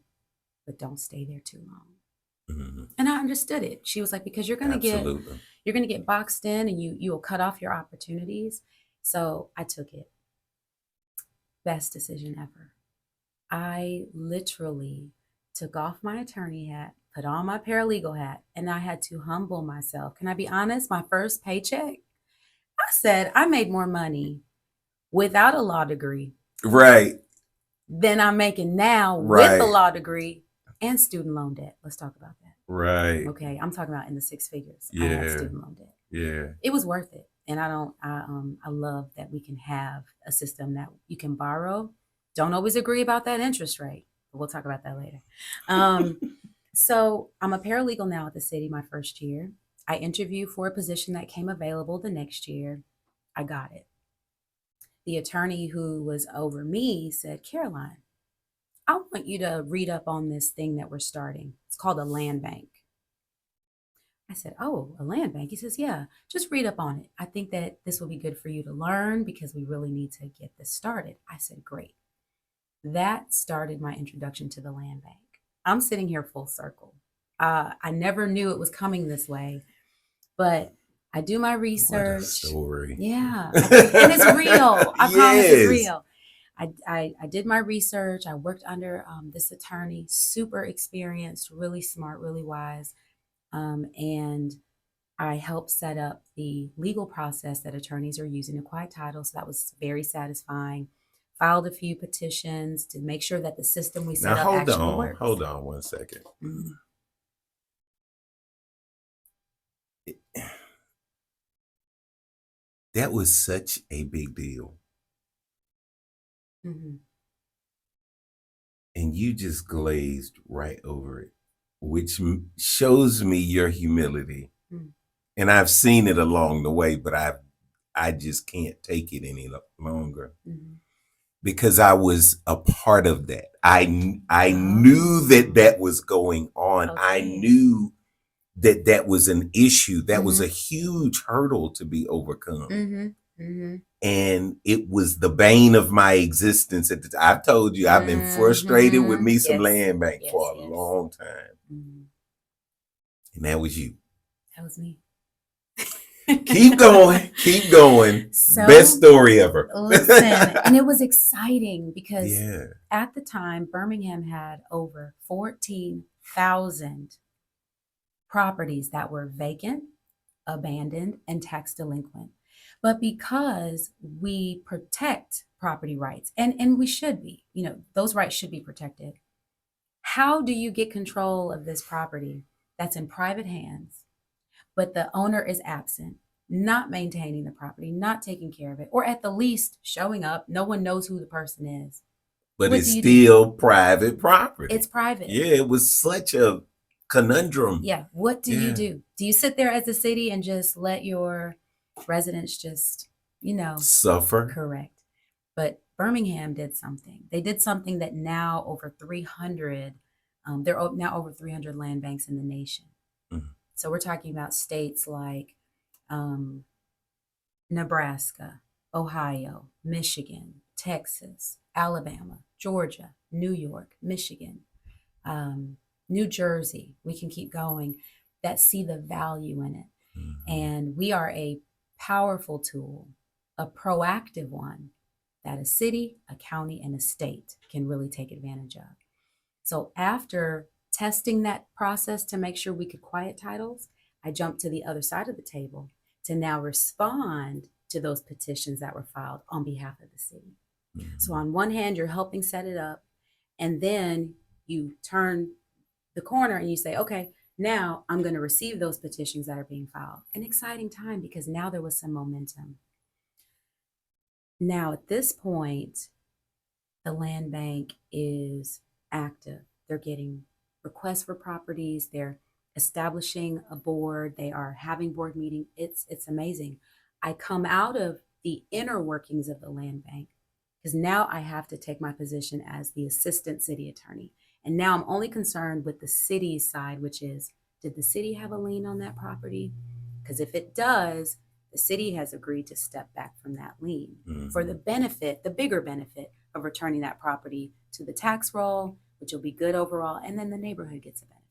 but don't stay there too long. And I understood it. She was like, because you're going to get boxed in and you will cut off your opportunities. So I took it. Best decision ever. I literally took off my attorney hat, put on my paralegal hat, and I had to humble myself. Can I be honest? My first paycheck, I said I made more money without a law degree Right. than I'm making now with Right. a law degree and student loan debt. Let's talk about that. Right. Okay, I'm talking about in the six figures. I Yeah. had student loan debt. Yeah. It was worth it, and I love that we can have a system that you can borrow. Don't always agree about that interest rate, but we'll talk about that later. So I'm a paralegal now at the city. My first year, I interviewed for a position that came available the next year. I got it. The attorney who was over me said, Caroline, I want you to read up on this thing that we're starting. It's called a land bank. I said, oh, a land bank? He says, yeah, just read up on it. I think that this will be good for you to learn because we really need to get this started. I said, great. That started my introduction to the land bank. I'm sitting here full circle. I never knew it was coming this way, but I do my research. What a story. Yeah. And it's real. I promise it's Yes. real. I did my research. I worked under this attorney, super experienced, really smart, really wise. And I helped set up the legal process that attorneys are using to quiet title. So that was very satisfying. Filed a few petitions to make sure that the system we set Now up actually works. hold on 1 second. Mhm. That was such a big deal. Mhm. And you just glazed right over it, which shows me your humility. Mm. And I've seen it along the way, but I just can't take it any longer Mhm. because I was a part of that. I knew that was going on. I Okay. knew that was an issue. That was Mhm. a huge hurdle to be overcome. Mhm. Mhm. And it was the bane of my existence. I've told you, I've been frustrated with me some Yes. land bank Yes, for a yes. long time. Mhm. And that was you. That was me. Keep going. Keep going. So, Best story ever. Listen, and it was exciting because Yeah. at the time, Birmingham had over 14,000 properties that were vacant, abandoned, and tax delinquent. But because we protect property rights, and we should be, those rights should be protected. How do you get control of this property that's in private hands, but the owner is absent, not maintaining the property, not taking care of it, or at the least showing up? No one knows who the person is. But What it's do you do? still private property. It's private. Yeah, it was such a conundrum. Yeah. What do you Yeah. do? Do you sit there as a city and just let your residents just, Suffer. correct? But Birmingham did something. They did something that now over 300, there are now over 300 land banks in the nation. Mhm. So we're talking about states like Nebraska, Ohio, Michigan, Texas, Alabama, Georgia, New York, Michigan, New Jersey. We can keep going, that see the value in it. Mhm. And we are a powerful tool, a proactive one that a city, a county, and a state can really take advantage of. So after testing that process to make sure we could quiet titles, I jumped to the other side of the table to now respond to those petitions that were filed on behalf of the city. Mhm. So on one hand, you're helping set it up, and then you turn the corner and you say, okay, now I'm going to receive those petitions that are being filed. An exciting time because now there was some momentum. Now at this point, the land bank is active. They're getting requests for properties. They're establishing a board. They are having board meeting. It's amazing. I come out of the inner workings of the land bank because now I have to take my position as the assistant city attorney. And now I'm only concerned with the city's side, which is, did the city have a lien on that property? Because if it does, the city has agreed to step back from that lien for the benefit, the bigger benefit of returning that property to the tax roll, which will be good overall, and then the neighborhood gets a benefit.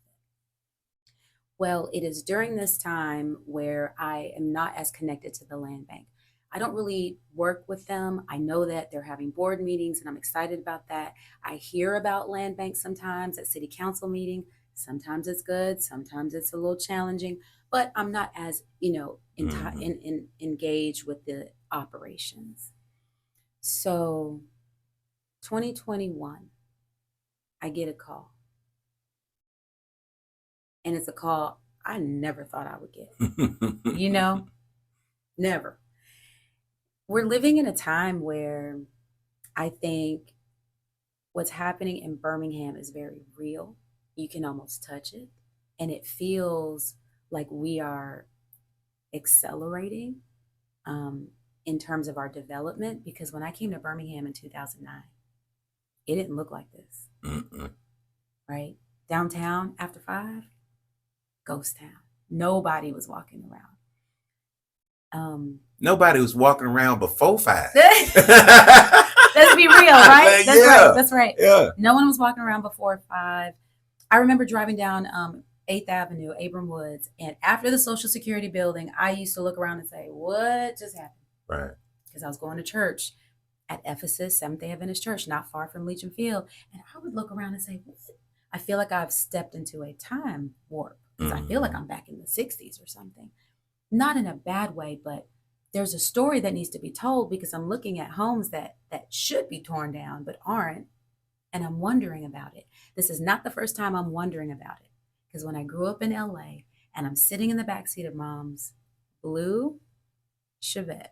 Well, it is during this time where I am not as connected to the land bank. I don't really work with them. I know that they're having board meetings and I'm excited about that. I hear about land banks sometimes at city council meeting. Sometimes it's good, sometimes it's a little challenging, but I'm not as, engaged with the operations. So 2021, I get a call. And it's a call I never thought I would get. Never. We're living in a time where I think what's happening in Birmingham is very real. You can almost touch it. And it feels like we are accelerating in terms of our development. Because when I came to Birmingham in 2009, it didn't look like this. Right? Downtown after 5, ghost town. Nobody was walking around. Nobody was walking around before 5. Let's be real, right? That's right. Yeah. No one was walking around before 5. I remember driving down 8th Avenue, Abram Woods, and after the Social Security building, I used to look around and say, what just happened? Right. Because I was going to church at Ephesus, Seventh-day Adventist Church, not far from Legion Field, and I would look around and say, what? I feel like I've stepped into a time warp because I feel like I'm back in the 60s or something. Not in a bad way, but there's a story that needs to be told because I'm looking at homes that should be torn down but aren't, and I'm wondering about it. This is not the first time I'm wondering about it because when I grew up in LA and I'm sitting in the backseat of Mom's blue Chevette.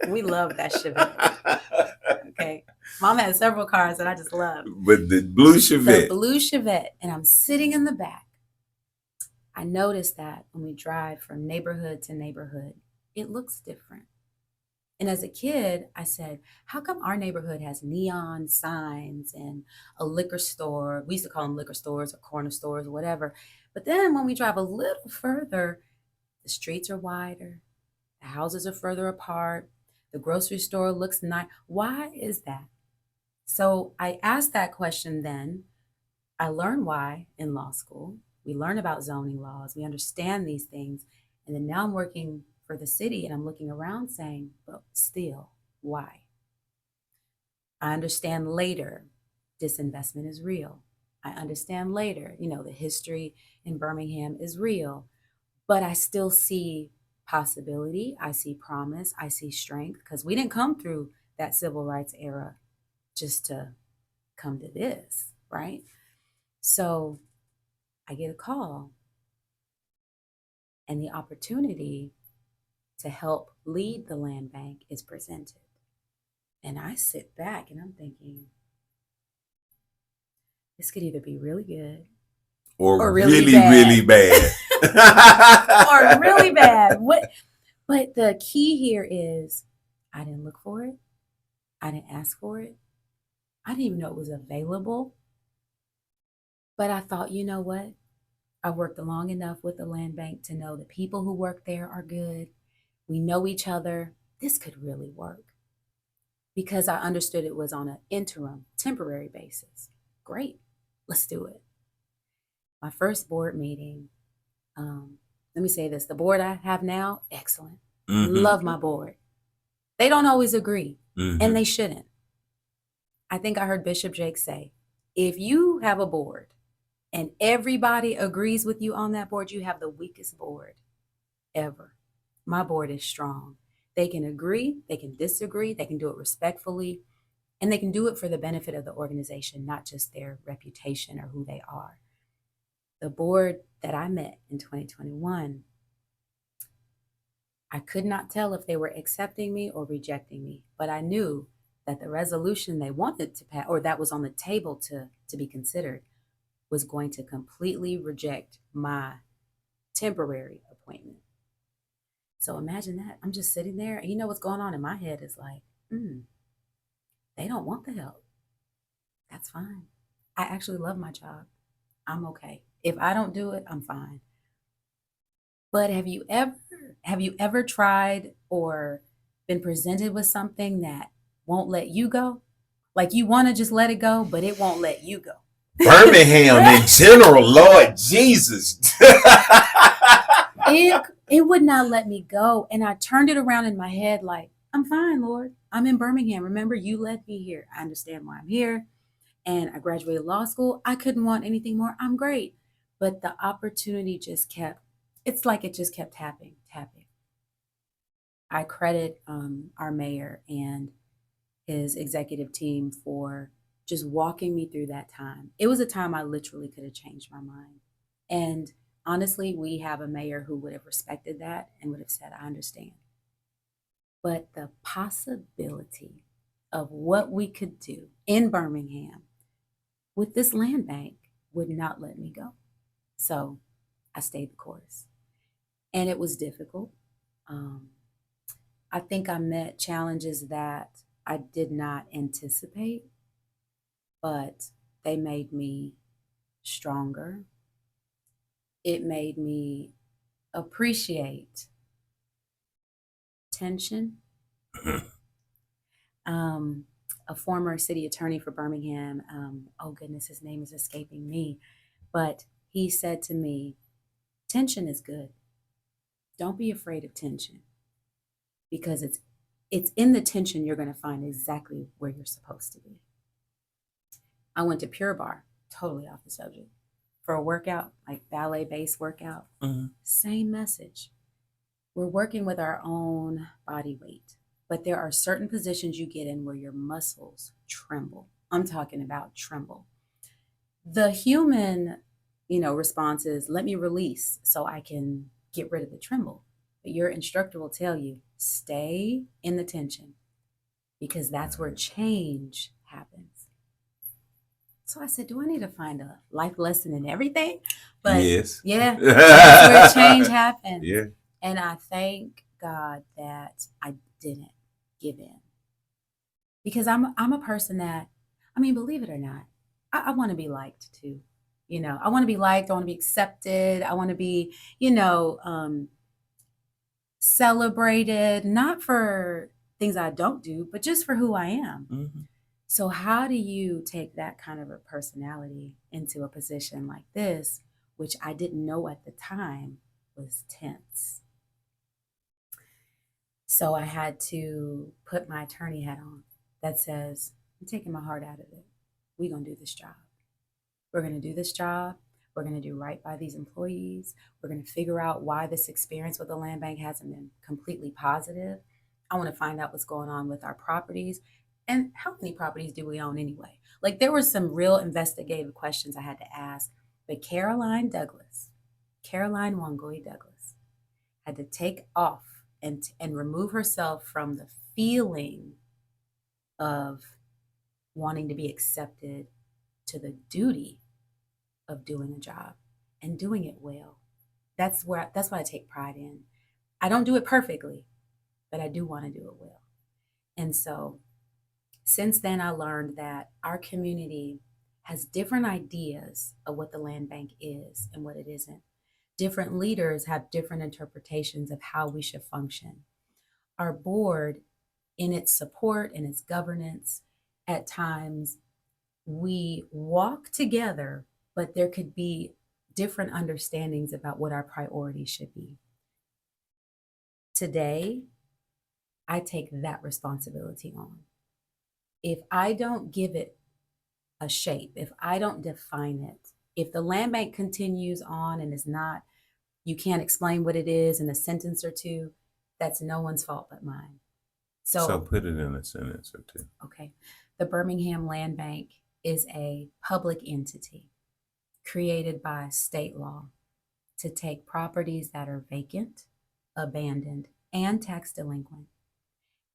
We love that Chevette. Okay. Mom had several cars that I just loved. But the blue Chevette. The blue Chevette. And I'm sitting in the back. I noticed that when we drive from neighborhood to neighborhood, it looks different. And as a kid, I said, how come our neighborhood has neon signs and a liquor store? We used to call them liquor stores or corner stores or whatever. But then when we drive a little further, the streets are wider. The houses are further apart. The grocery store looks nice. Why is that? So I asked that question then. I learned why in law school. We learn about zoning laws. We understand these things. And then now I'm working for the city and I'm looking around saying, but still, why? I understand later disinvestment is real. I understand later, the history in Birmingham is real. But I still see possibility. I see promise. I see strength because we didn't come through that civil rights era just to come to this, right? So I get a call and the opportunity to help lead the land bank is presented. And I sit back and I'm thinking, this could either be really good or really bad. really bad. Or really bad. But the key here is I didn't look for it. I didn't ask for it. I didn't even know it was available. But I thought, you know what? I worked long enough with the land bank to know the people who work there are good. We know each other. This could really work. Because I understood it was on an interim, temporary basis. Great. Let's do it. My first board meeting, let me say this, the board I have now, excellent. Love my board. They don't always agree, and they shouldn't. I think I heard Bishop Jake say, if you have a board and everybody agrees with you on that board, you have the weakest board ever. My board is strong. They can agree, they can disagree, they can do it respectfully, and they can do it for the benefit of the organization, not just their reputation or who they are. The board that I met in 2021, I could not tell if they were accepting me or rejecting me, but I knew that the resolution they wanted to pass, or that was on the table to be considered, was going to completely reject my temporary appointment. So imagine that. I'm just sitting there, and you know what's going on in my head is like, they don't want the help. That's fine. I actually love my job. I'm okay. If I don't do it, I'm fine. But have you ever tried or been presented with something that won't let you go? Like you want to just let it go, but it won't let you go. Birmingham in general, Lord Jesus. It would not let me go. And I turned it around in my head like, I'm fine, Lord. I'm in Birmingham. Remember, you led me here. I understand why I'm here. And I graduated law school. I couldn't want anything more. I'm great. But the opportunity just kept, it's like it just kept tapping, tapping. I credit our mayor and his executive team for just walking me through that time. It was a time I literally could have changed my mind. And honestly, we have a mayor who would have respected that and would have said, I understand. But the possibility of what we could do in Birmingham with this land bank would not let me go. So I stayed the course. And it was difficult. I think I met challenges that I did not anticipate, but they made me stronger. It made me appreciate tension. A former city attorney for Birmingham, oh goodness, his name is escaping me, but he said to me, tension is good. Don't be afraid of tension, because it's in the tension you're going to find exactly where you're supposed to be. I went to Pure Barre, totally off the subject, for a workout, like ballet-based workout. Same message. We're working with our own body weight, but there are certain positions you get in where your muscles tremble. I'm talking about tremble. The human, response is, let me release so I can get rid of the tremble. But your instructor will tell you, stay in the tension, because that's where change happens. So I said, do I need to find a life lesson in everything? But yes. Yeah, that's where change happens. Yeah. And I thank God that I didn't give in, because I'm a person that, believe it or not, I want to be liked too. I want to be liked. I want to be accepted. I want to be, celebrated, not for things I don't do, but just for who I am. Mm-hmm. So how do you take that kind of a personality into a position like this, which I didn't know at the time was tense? So I had to put my attorney hat on that says, I'm taking my heart out of it. We're going to do this job. We're going to do this job. We're going to do right by these employees. We're going to figure out why this experience with the land bank hasn't been completely positive. I want to find out what's going on with our properties. And how many properties do we own anyway? Like, there were some real investigative questions I had to ask. But Caroline Wangui Douglas, had to take off and remove herself from the feeling of wanting to be accepted to the duty of doing a job and doing it well. That's what I take pride in. I don't do it perfectly, but I do want to do it well. And so since then, I learned that our community has different ideas of what the land bank is and what it isn't. Different leaders have different interpretations of how we should function. Our board, in its support and its governance, at times we walk together, but there could be different understandings about what our priorities should be. Today, I take that responsibility on. If I don't give it a shape, if I don't define it, if the land bank continues on and is not, you can't explain what it is in a sentence or two, that's no one's fault but mine. So put it in a sentence or two. Okay. The Birmingham Land Bank is a public entity created by state law to take properties that are vacant, abandoned, and tax delinquent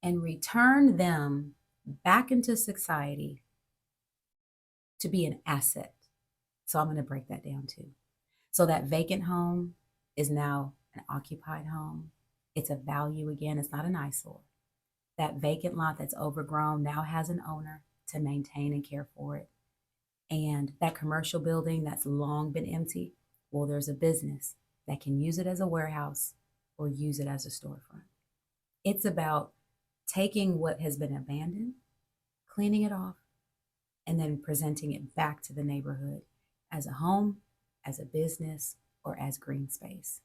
and return them back into society to be an asset. So I'm going to break that down too. So that vacant home is now an occupied home. It's a value again. It's not an eyesore. That vacant lot that's overgrown now has an owner to maintain and care for it. And that commercial building that's long been empty, well, there's a business that can use it as a warehouse or use it as a storefront. It's about taking what has been abandoned, cleaning it off, and then presenting it back to the neighborhood as a home, as a business, or as green space.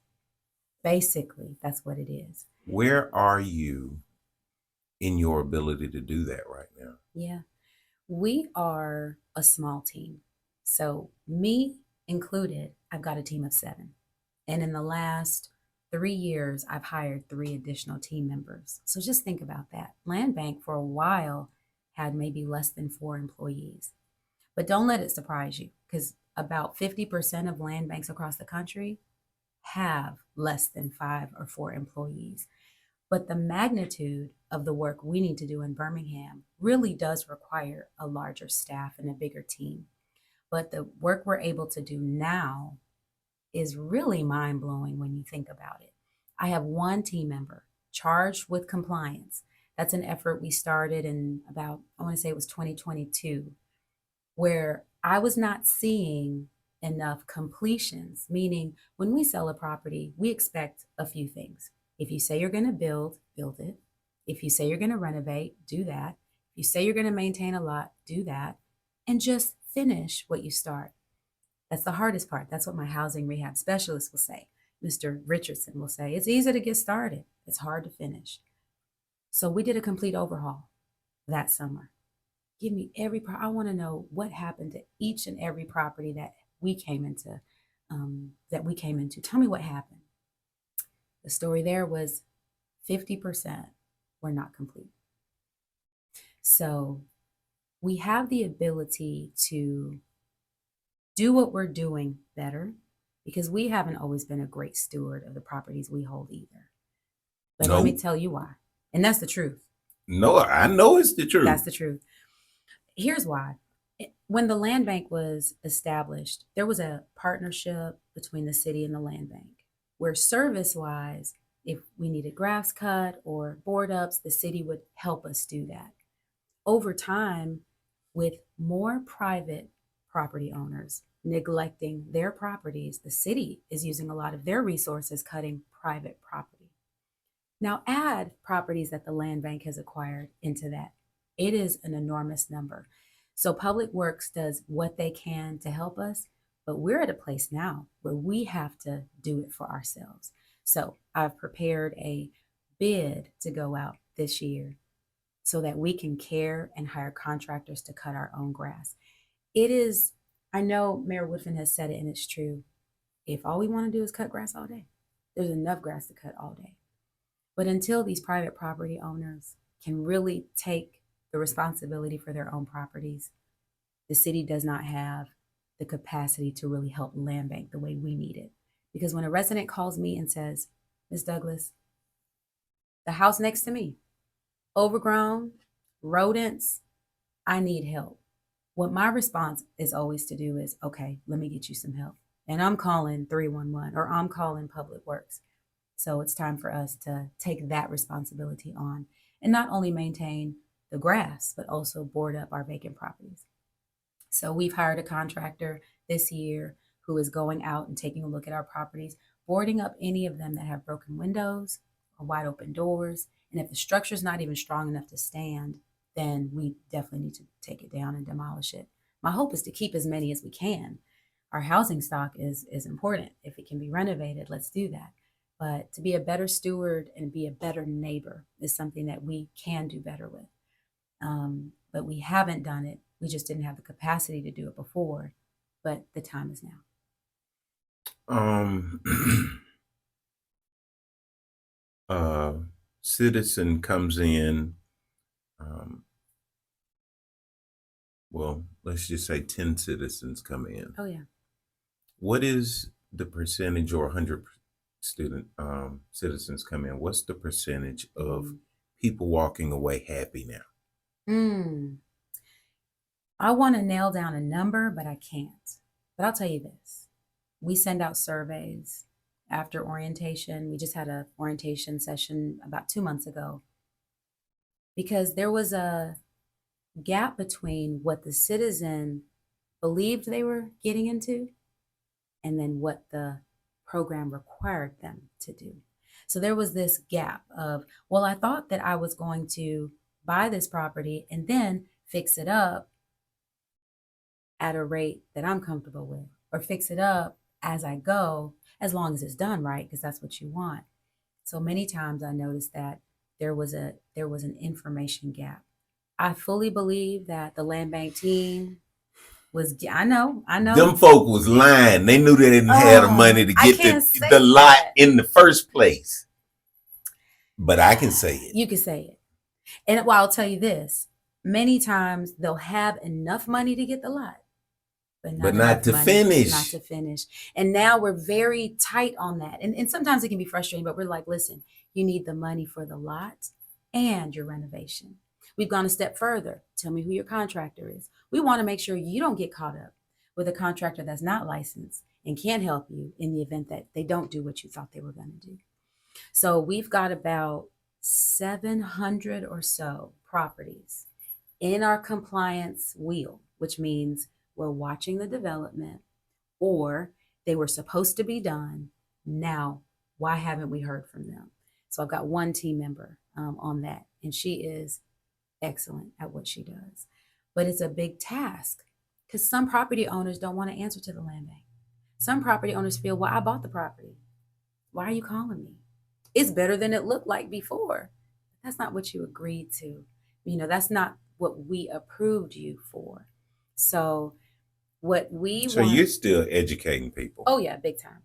Basically, that's what it is. Where are you in your ability to do that right now? Yeah. We are a small team. So, me included, I've got a team of 7. And in the last 3 years, I've hired 3 additional team members. So, just think about that. Land Bank for a while had maybe less than 4 employees. But don't let it surprise you because about 50% of land banks across the country have less than 5 or 4 employees. But the magnitude of the work we need to do in Birmingham really does require a larger staff and a bigger team. But the work we're able to do now is really mind blowing when you think about it. I have one team member charged with compliance. That's an effort we started in about, I want to say it was 2022, where I was not seeing enough completions, meaning when we sell a property, we expect a few things. If you say you're going to build it. If you say you're going to renovate, do that. If you say you're going to maintain a lot, do that. And just finish what you start. That's the hardest part. That's what my housing rehab specialist will say. Mr. Richardson will say, it's easy to get started. It's hard to finish. So we did a complete overhaul that summer. Give me I want to know what happened to each and every property that we came into. Tell me what happened. The story there was 50% were not complete. So we have the ability to do what we're doing better because we haven't always been a great steward of the properties we hold either. But let me tell you why. And that's the truth. No, I know it's the truth. That's the truth. Here's why. When the land bank was established, there was a partnership between the city and the land bank where service-wise, if we needed grass cut or board ups, the city would help us do that. Over time, with more private property owners neglecting their properties, the city is using a lot of their resources cutting private property. Now add properties that the land bank has acquired into that. It is an enormous number. So Public Works does what they can to help us, but we're at a place now where we have to do it for ourselves. So I've prepared a bid to go out this year so that we can care and hire contractors to cut our own grass. It is, I know Mayor Woodfin has said it and it's true. If all we want to do is cut grass all day, there's enough grass to cut all day. But until these private property owners can really take the responsibility for their own properties, the city does not have the capacity to really help land bank the way we need it. Because when a resident calls me and says, Ms. Douglas, the house next to me, overgrown, rodents, I need help. What my response is always to do is, okay, let me get you some help. And I'm calling 311 or I'm calling Public Works. So it's time for us to take that responsibility on and not only maintain the grass, but also board up our vacant properties. So we've hired a contractor this year who is going out and taking a look at our properties, boarding up any of them that have broken windows or wide open doors. And if the structure is not even strong enough to stand, then we definitely need to take it down and demolish it. My hope is to keep as many as we can. Our housing stock is important. If it can be renovated, let's do that. But to be a better steward and be a better neighbor is something that we can do better with. But we haven't done it. We just didn't have the capacity to do it before. But the time is now. Citizen comes in, well, let's just say 10 citizens come in. Oh, yeah. What is the percentage, or 100 citizens come in? What's the percentage of people walking away happy now? I want to nail down a number, but I can't. But I'll tell you this. We send out surveys after orientation. We just had an orientation session about 2 months ago because there was a gap between what the citizen believed they were getting into and then what the program required them to do. So there was this gap of, well, I thought that I was going to buy this property and then fix it up at a rate that I'm comfortable with, or fix it up as I go, as long as it's done right, because that's what you want. So many times I noticed that there was an information gap. I fully believe that the land bank team was, I know. Them folk was lying. They knew they didn't have the money to I get can't the say lot that. in the first place. But I can say it. You can say it. And well, I'll tell you this. Many times they'll have enough money to get the lot, but not not to money, finish. Not to finish. And now we're very tight on that. And sometimes it can be frustrating, but we're like, listen, you need the money for the lot and your renovation. We've gone a step further. Tell me who your contractor is. We want to make sure you don't get caught up with a contractor that's not licensed and can't help you in the event that they don't do what you thought they were going to do. So we've got about 700 or so properties in our compliance wheel, which means we're watching the development or they were supposed to be done. Now, why haven't we heard from them? So I've got one team member on that, and she is excellent at what she does. But it's a big task because some property owners don't want to answer to the land bank. Some property owners feel, well, I bought the property. Why are you calling me? It's better than it looked like before. That's not what you agreed to. That's not what we approved you for. So what we So want, you're still educating people. oh yeah, big time.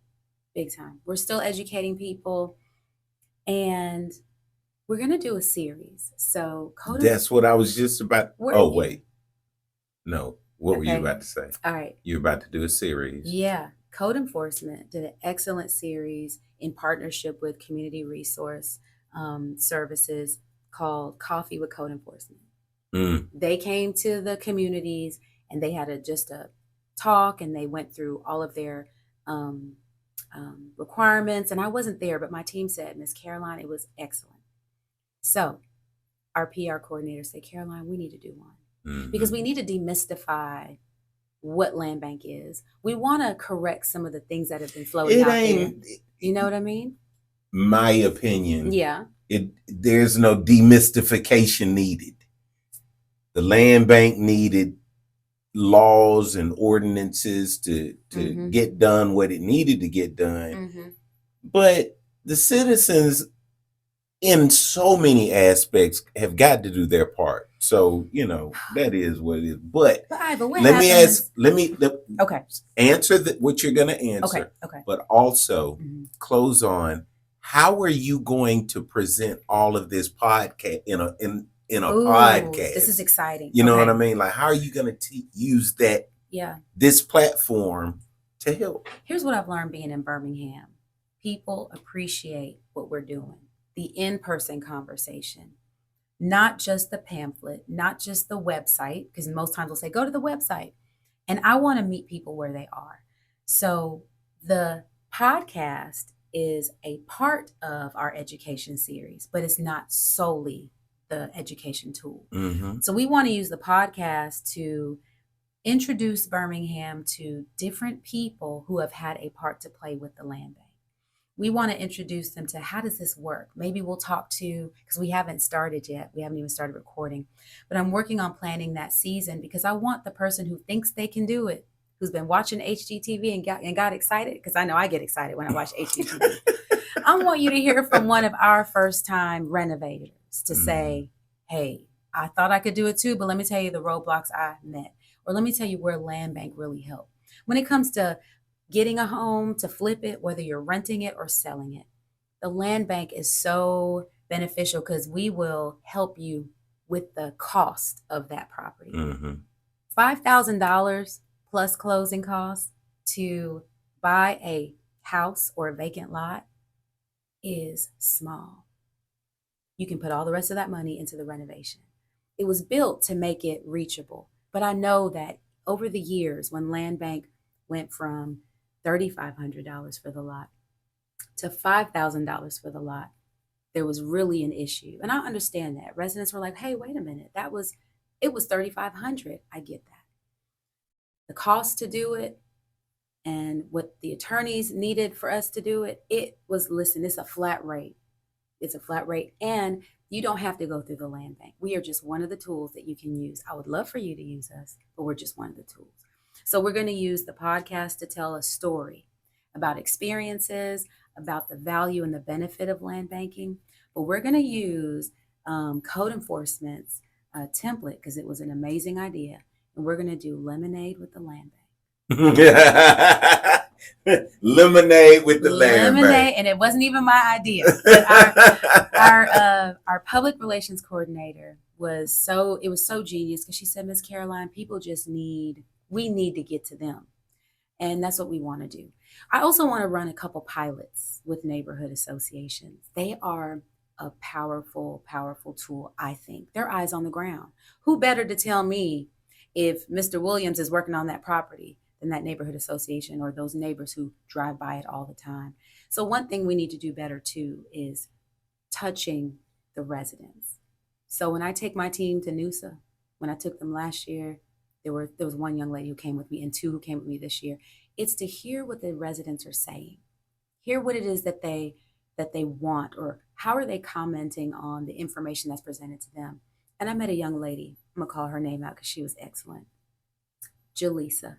Big time. We're still educating people, and we're going to do a series. So That's what I was just about. Wait. No. What were you Okay. about to say? All right. You're about to do a series. Yeah. Code enforcement did an excellent series in partnership with community resource services called Coffee with Code Enforcement. They came to the communities and they had just a talk, and they went through all of their requirements. And I wasn't there, but my team said, Miss Caroline, it was excellent. So our PR coordinator said, Caroline, we need to do one because we need to demystify what land bank is. We want to correct some of the things that have been floating out there. You know what I mean? My opinion. Yeah. There's no demystification needed. The land bank needed laws and ordinances to get done what it needed to get done. But the citizens in so many aspects have got to do their part. So, that is what it is. But Ivor, let me answer what you're going to answer. Okay. But also close on, how are you going to present all of this podcast in a podcast? This is exciting. You know what I mean? Like, how are you going to use that? Yeah. This platform to help? Here's what I've learned being in Birmingham. People appreciate what we're doing. The in-person conversation, not just the pamphlet, not just the website, because most times we'll say, go to the website. And I want to meet people where they are. So the podcast is a part of our education series, but it's not solely the education tool. So we want to use the podcast to introduce Birmingham to different people who have had a part to play with the land bank. We want to introduce them to, how does this work? Maybe we'll talk to, because we haven't started yet. We haven't even started recording, but I'm working on planning that season because I want the person who thinks they can do it, who's been watching HGTV and got excited, because I know I get excited when I watch HGTV. I want you to hear from one of our first time renovators to say, hey, I thought I could do it too, but let me tell you the roadblocks I met, or let me tell you where land bank really helped. When it comes to getting a home to flip it, whether you're renting it or selling it, the land bank is so beneficial because we will help you with the cost of that property. $5,000 plus closing costs to buy a house or a vacant lot is small. You can put all the rest of that money into the renovation. It was built to make it reachable. But I know that over the years, when land bank went from $3,500 for the lot to $5,000 for the lot, there was really an issue. And I understand that. Residents were like, hey, wait a minute, it was $3,500. I get that. The cost to do it and what the attorneys needed for us to do it, it's a flat rate. It's a flat rate. And you don't have to go through the land bank. We are just one of the tools that you can use. I would love for you to use us, but we're just one of the tools. So we're going to use the podcast to tell a story. about experiences, about the value and the benefit of land banking. But we're going to use code enforcement's template because it was an amazing idea. And we're going to do lemonade with the land bank. Lemonade with the land bank. And it wasn't even my idea. But our public relations coordinator was so genius because she said, Miss Caroline, we need to get to them. And that's what we want to do. I also want to run a couple pilots with neighborhood associations. They are a powerful, powerful tool, I think. They're eyes on the ground. Who better to tell me if Mr. Williams is working on that property than that neighborhood association or those neighbors who drive by it all the time? So one thing we need to do better too is touching the residents. So when I take my team to Noosa, when I took them last year, there was one young lady who came with me and two who came with me this year. It's to hear what the residents are saying, hear what it is that they want, or how are they commenting on the information that's presented to them. And I met a young lady, I'm gonna call her name out because she was excellent. Jaleesa.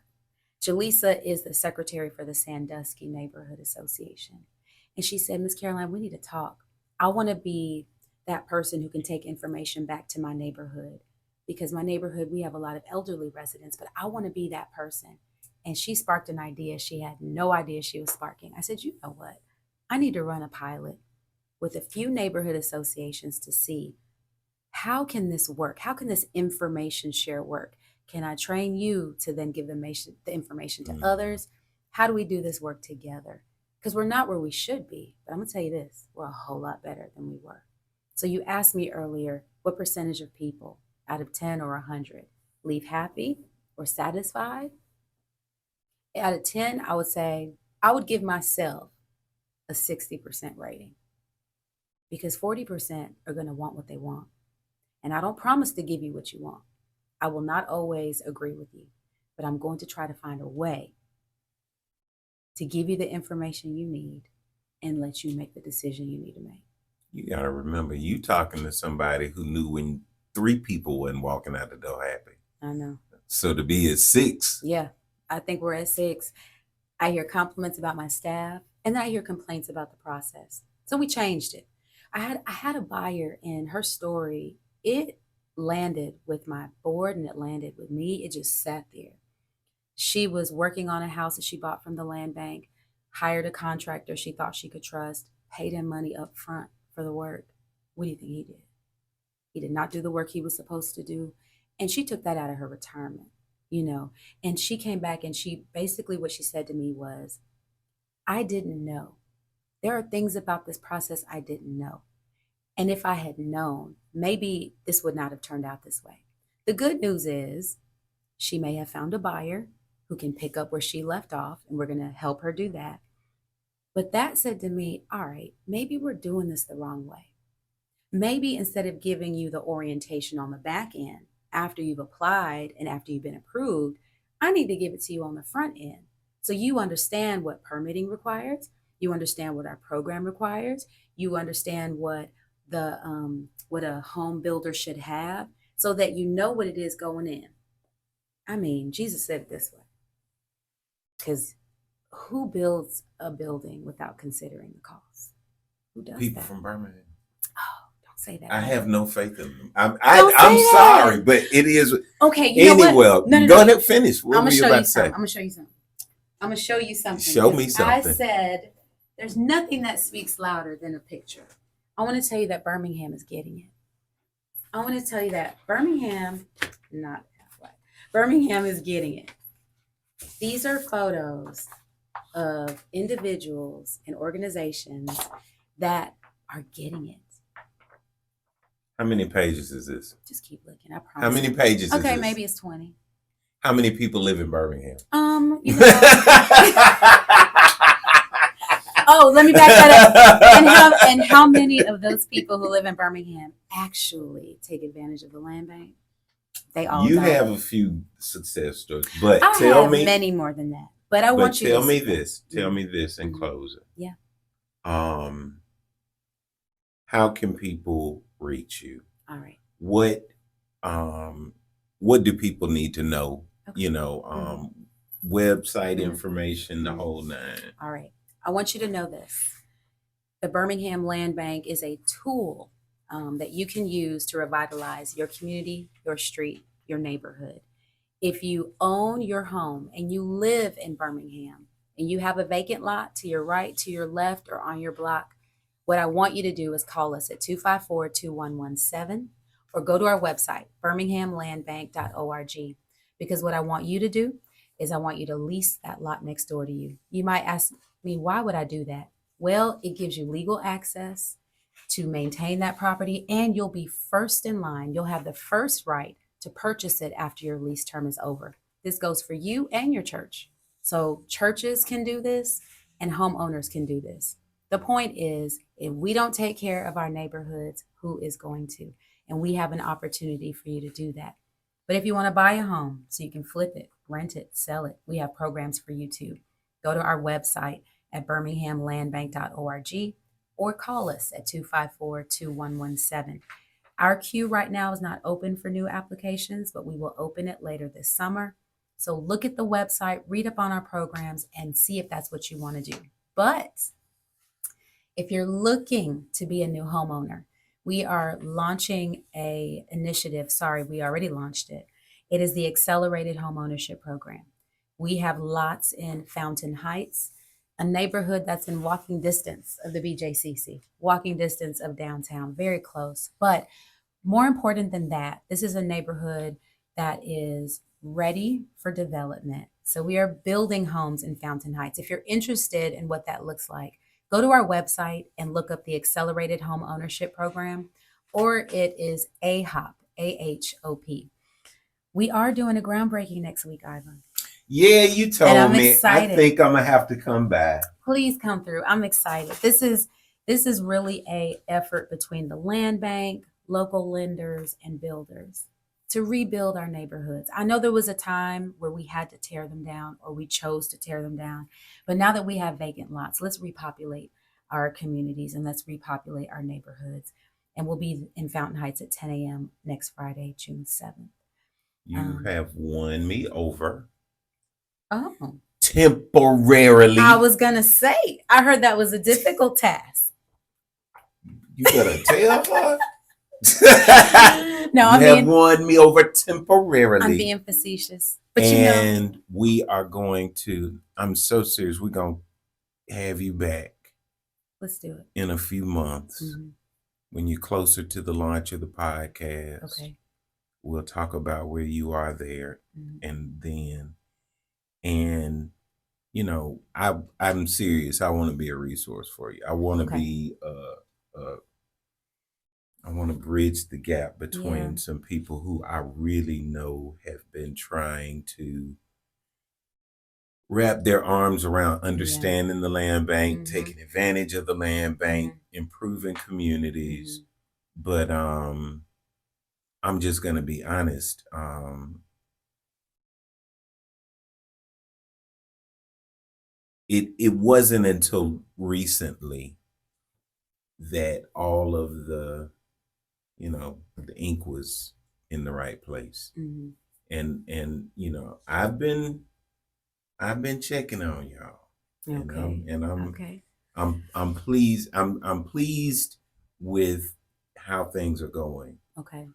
Jaleesa is the secretary for the Sandusky Neighborhood Association. And she said, Miss Caroline, we need to talk. I want to be that person who can take information back to my neighborhood, because my neighborhood, we have a lot of elderly residents, but I want to be that person. And she sparked an idea she had no idea she was sparking. I said, you know what? I need to run a pilot with a few neighborhood associations to see how can this work? How can this information share work? Can I train you to then give the information to others? How do we do this work together? Because we're not where we should be. But I'm going to tell you this, we're a whole lot better than we were. So you asked me earlier, what percentage of people out of 10 or 100 leave happy or satisfied? Out of 10, I would say I would give myself a 60% rating, because 40% are going to want what they want. And I don't promise to give you what you want. I will not always agree with you, but I'm going to try to find a way to give you the information you need and let you make the decision you need to make. You got to remember, you talking to somebody who knew when 3 people wasn't walking out the door happy. I know. So to be at 6. Yeah, I think we're at 6. I hear compliments about my staff, and then I hear complaints about the process. So we changed it. I had a buyer, and her story, it landed with my board and it landed with me. It just sat there. She was working on a house that she bought from the land bank, hired a contractor she thought she could trust, paid him money up front for the work. What do you think he did? He did not do the work he was supposed to do. And she took that out of her retirement, and she came back and what she said to me was, I didn't know. There are things about this process I didn't know. And if I had known, maybe this would not have turned out this way. The good news is she may have found a buyer who can pick up where she left off, and we're going to help her do that. But that said to me, all right, maybe we're doing this the wrong way. Maybe instead of giving you the orientation on the back end after you've applied and after you've been approved, I need to give it to you on the front end. So you understand what permitting requires, you understand what our program requires, you understand what a home builder should have, so that you know what it is going in. I mean, Jesus said it this way, because who builds a building without considering the cost? Who does People that? from Birmingham. Oh, don't say that. I have no faith in them. Don't I'm say sorry, that. but it is. Okay, you know what? No. Go ahead, finish. What I'm were gonna you show about you to say? something. I'm gonna show you something. I'm gonna show you something. Show me 'Cause something. I said there's nothing that speaks louder than a picture. I want to tell you that Birmingham is getting it. I want to tell you that Birmingham is getting it. These are photos of individuals and organizations that are getting it. How many pages is this? Just keep looking. I promise. How many pages is this? Okay, maybe it's 20. How many people live in Birmingham? Oh, let me back that up. And how many of those people who live in Birmingham actually take advantage of the land bank? They all. You have a few success stories, but I tell have me many more than that. But I want you to tell to me this. Tell me this in closing. Yeah. How can people reach you? All right. What do people need to know? Okay. website Mhm. information, the Mhm. whole nine. All right. I want you to know this. The Birmingham Land Bank is a tool that you can use to revitalize your community, your street, your neighborhood. If you own your home and you live in Birmingham and you have a vacant lot to your right, to your left, or on your block, what I want you to do is call us at 254-2117 or go to our website, birminghamlandbank.org. Because what I want you to do is I want you to lease that lot next door to you. You might ask me, why would I do that? Well, it gives you legal access to maintain that property, and you'll be first in line. You'll have the first right to purchase it after your lease term is over. This goes for you and your church. So churches can do this and homeowners can do this. The point is, if we don't take care of our neighborhoods, who is going to? And we have an opportunity for you to do that. But if you want to buy a home so you can flip it, rent it, sell it, we have programs for you too. Go to our website at birminghamlandbank.org or call us at 254-2117. Our queue right now is not open for new applications, but we will open it later this summer. So look at the website, read up on our programs, and see if that's what you want to do. But if you're looking to be a new homeowner, we are launching a initiative. Sorry, we already launched it. It is the Accelerated Homeownership Program. We have lots in Fountain Heights, a neighborhood that's in walking distance of the BJCC, walking distance of downtown, very close. But more important than that, this is a neighborhood that is ready for development. So we are building homes in Fountain Heights. If you're interested in what that looks like, go to our website and look up the Accelerated Home Ownership Program, or it is AHOP, AHOP. We are doing a groundbreaking next week, Ivan. Yeah, you And told I'm me. excited. I think I'm gonna have to come back. Please come through. I'm excited. This is really a effort between the land bank, local lenders, and builders to rebuild our neighborhoods. I know there was a time where we had to tear them down, or we chose to tear them down. But now that we have vacant lots, let's repopulate our communities and let's repopulate our neighborhoods. And we'll be in Fountain Heights at 10 a.m. next Friday, June 7th. You have won me over Oh, temporarily. I was going to say, I heard that was a difficult task. You better tell her. No, you have won me over temporarily. I'm being facetious. But and we are going to, I'm so serious, we're going to have you back. Let's do it. In a few months, when you're closer to the launch of the podcast. Okay. We'll talk about where you are there and then. And, you know, I'm serious. I want to be a resource for you. I want to be I want to bridge the gap between some people who I really know have been trying to wrap their arms around understanding the land bank, taking advantage of the land bank, improving communities. But I'm just going to be honest. It wasn't until recently that all of the, you know, the ink was in the right place. And you know, I've been checking on y'all. Okay. I'm pleased. I'm pleased with how things are going. Okay.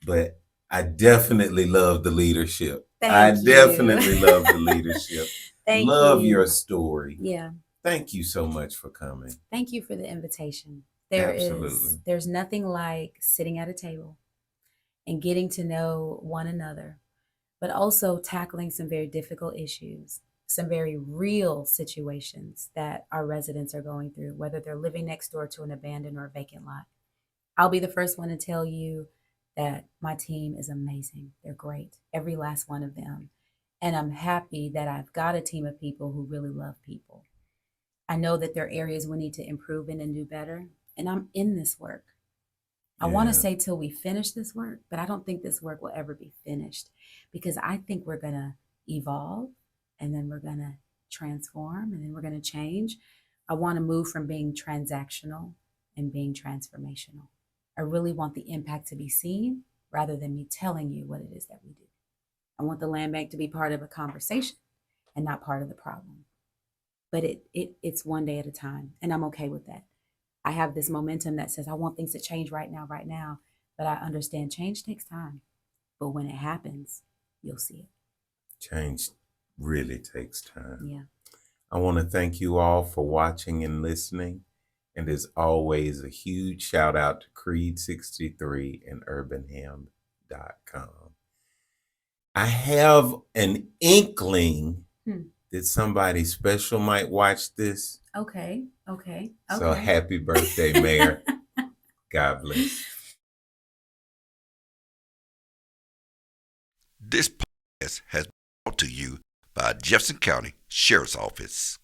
But I definitely love the leadership. Thank you. Definitely love the leadership. Love you. your story. Yeah. Thank you so much for coming. Thank you for the invitation. There's nothing like sitting at a table and getting to know one another, but also tackling some very difficult issues, some very real situations that our residents are going through, whether they're living next door to an abandoned or vacant lot. I'll be the first one to tell you that my team is amazing. They're great, every last one of them. And I'm happy that I've got a team of people who really love people. I know that there are areas we need to improve in and do better. And I'm in this work. I want to say till we finish this work, but I don't think this work will ever be finished because I think we're going to evolve and then we're going to transform and then we're going to change. I want to move from being transactional and being transformational. I really want the impact to be seen rather than me telling you what it is that we do. I want the land bank to be part of a conversation and not part of the problem. But it's one day at a time, and I'm okay with that. I have this momentum that says I want things to change right now, right now. But I understand change takes time. But when it happens, you'll see it. Change really takes time. Yeah. I want to thank you all for watching and listening. And as always, a huge shout out to Creed 63 and urbanham.com. I have an inkling that somebody special might watch this. Okay. So happy birthday, Mayor. God bless. This podcast has been brought to you by Jefferson County Sheriff's Office.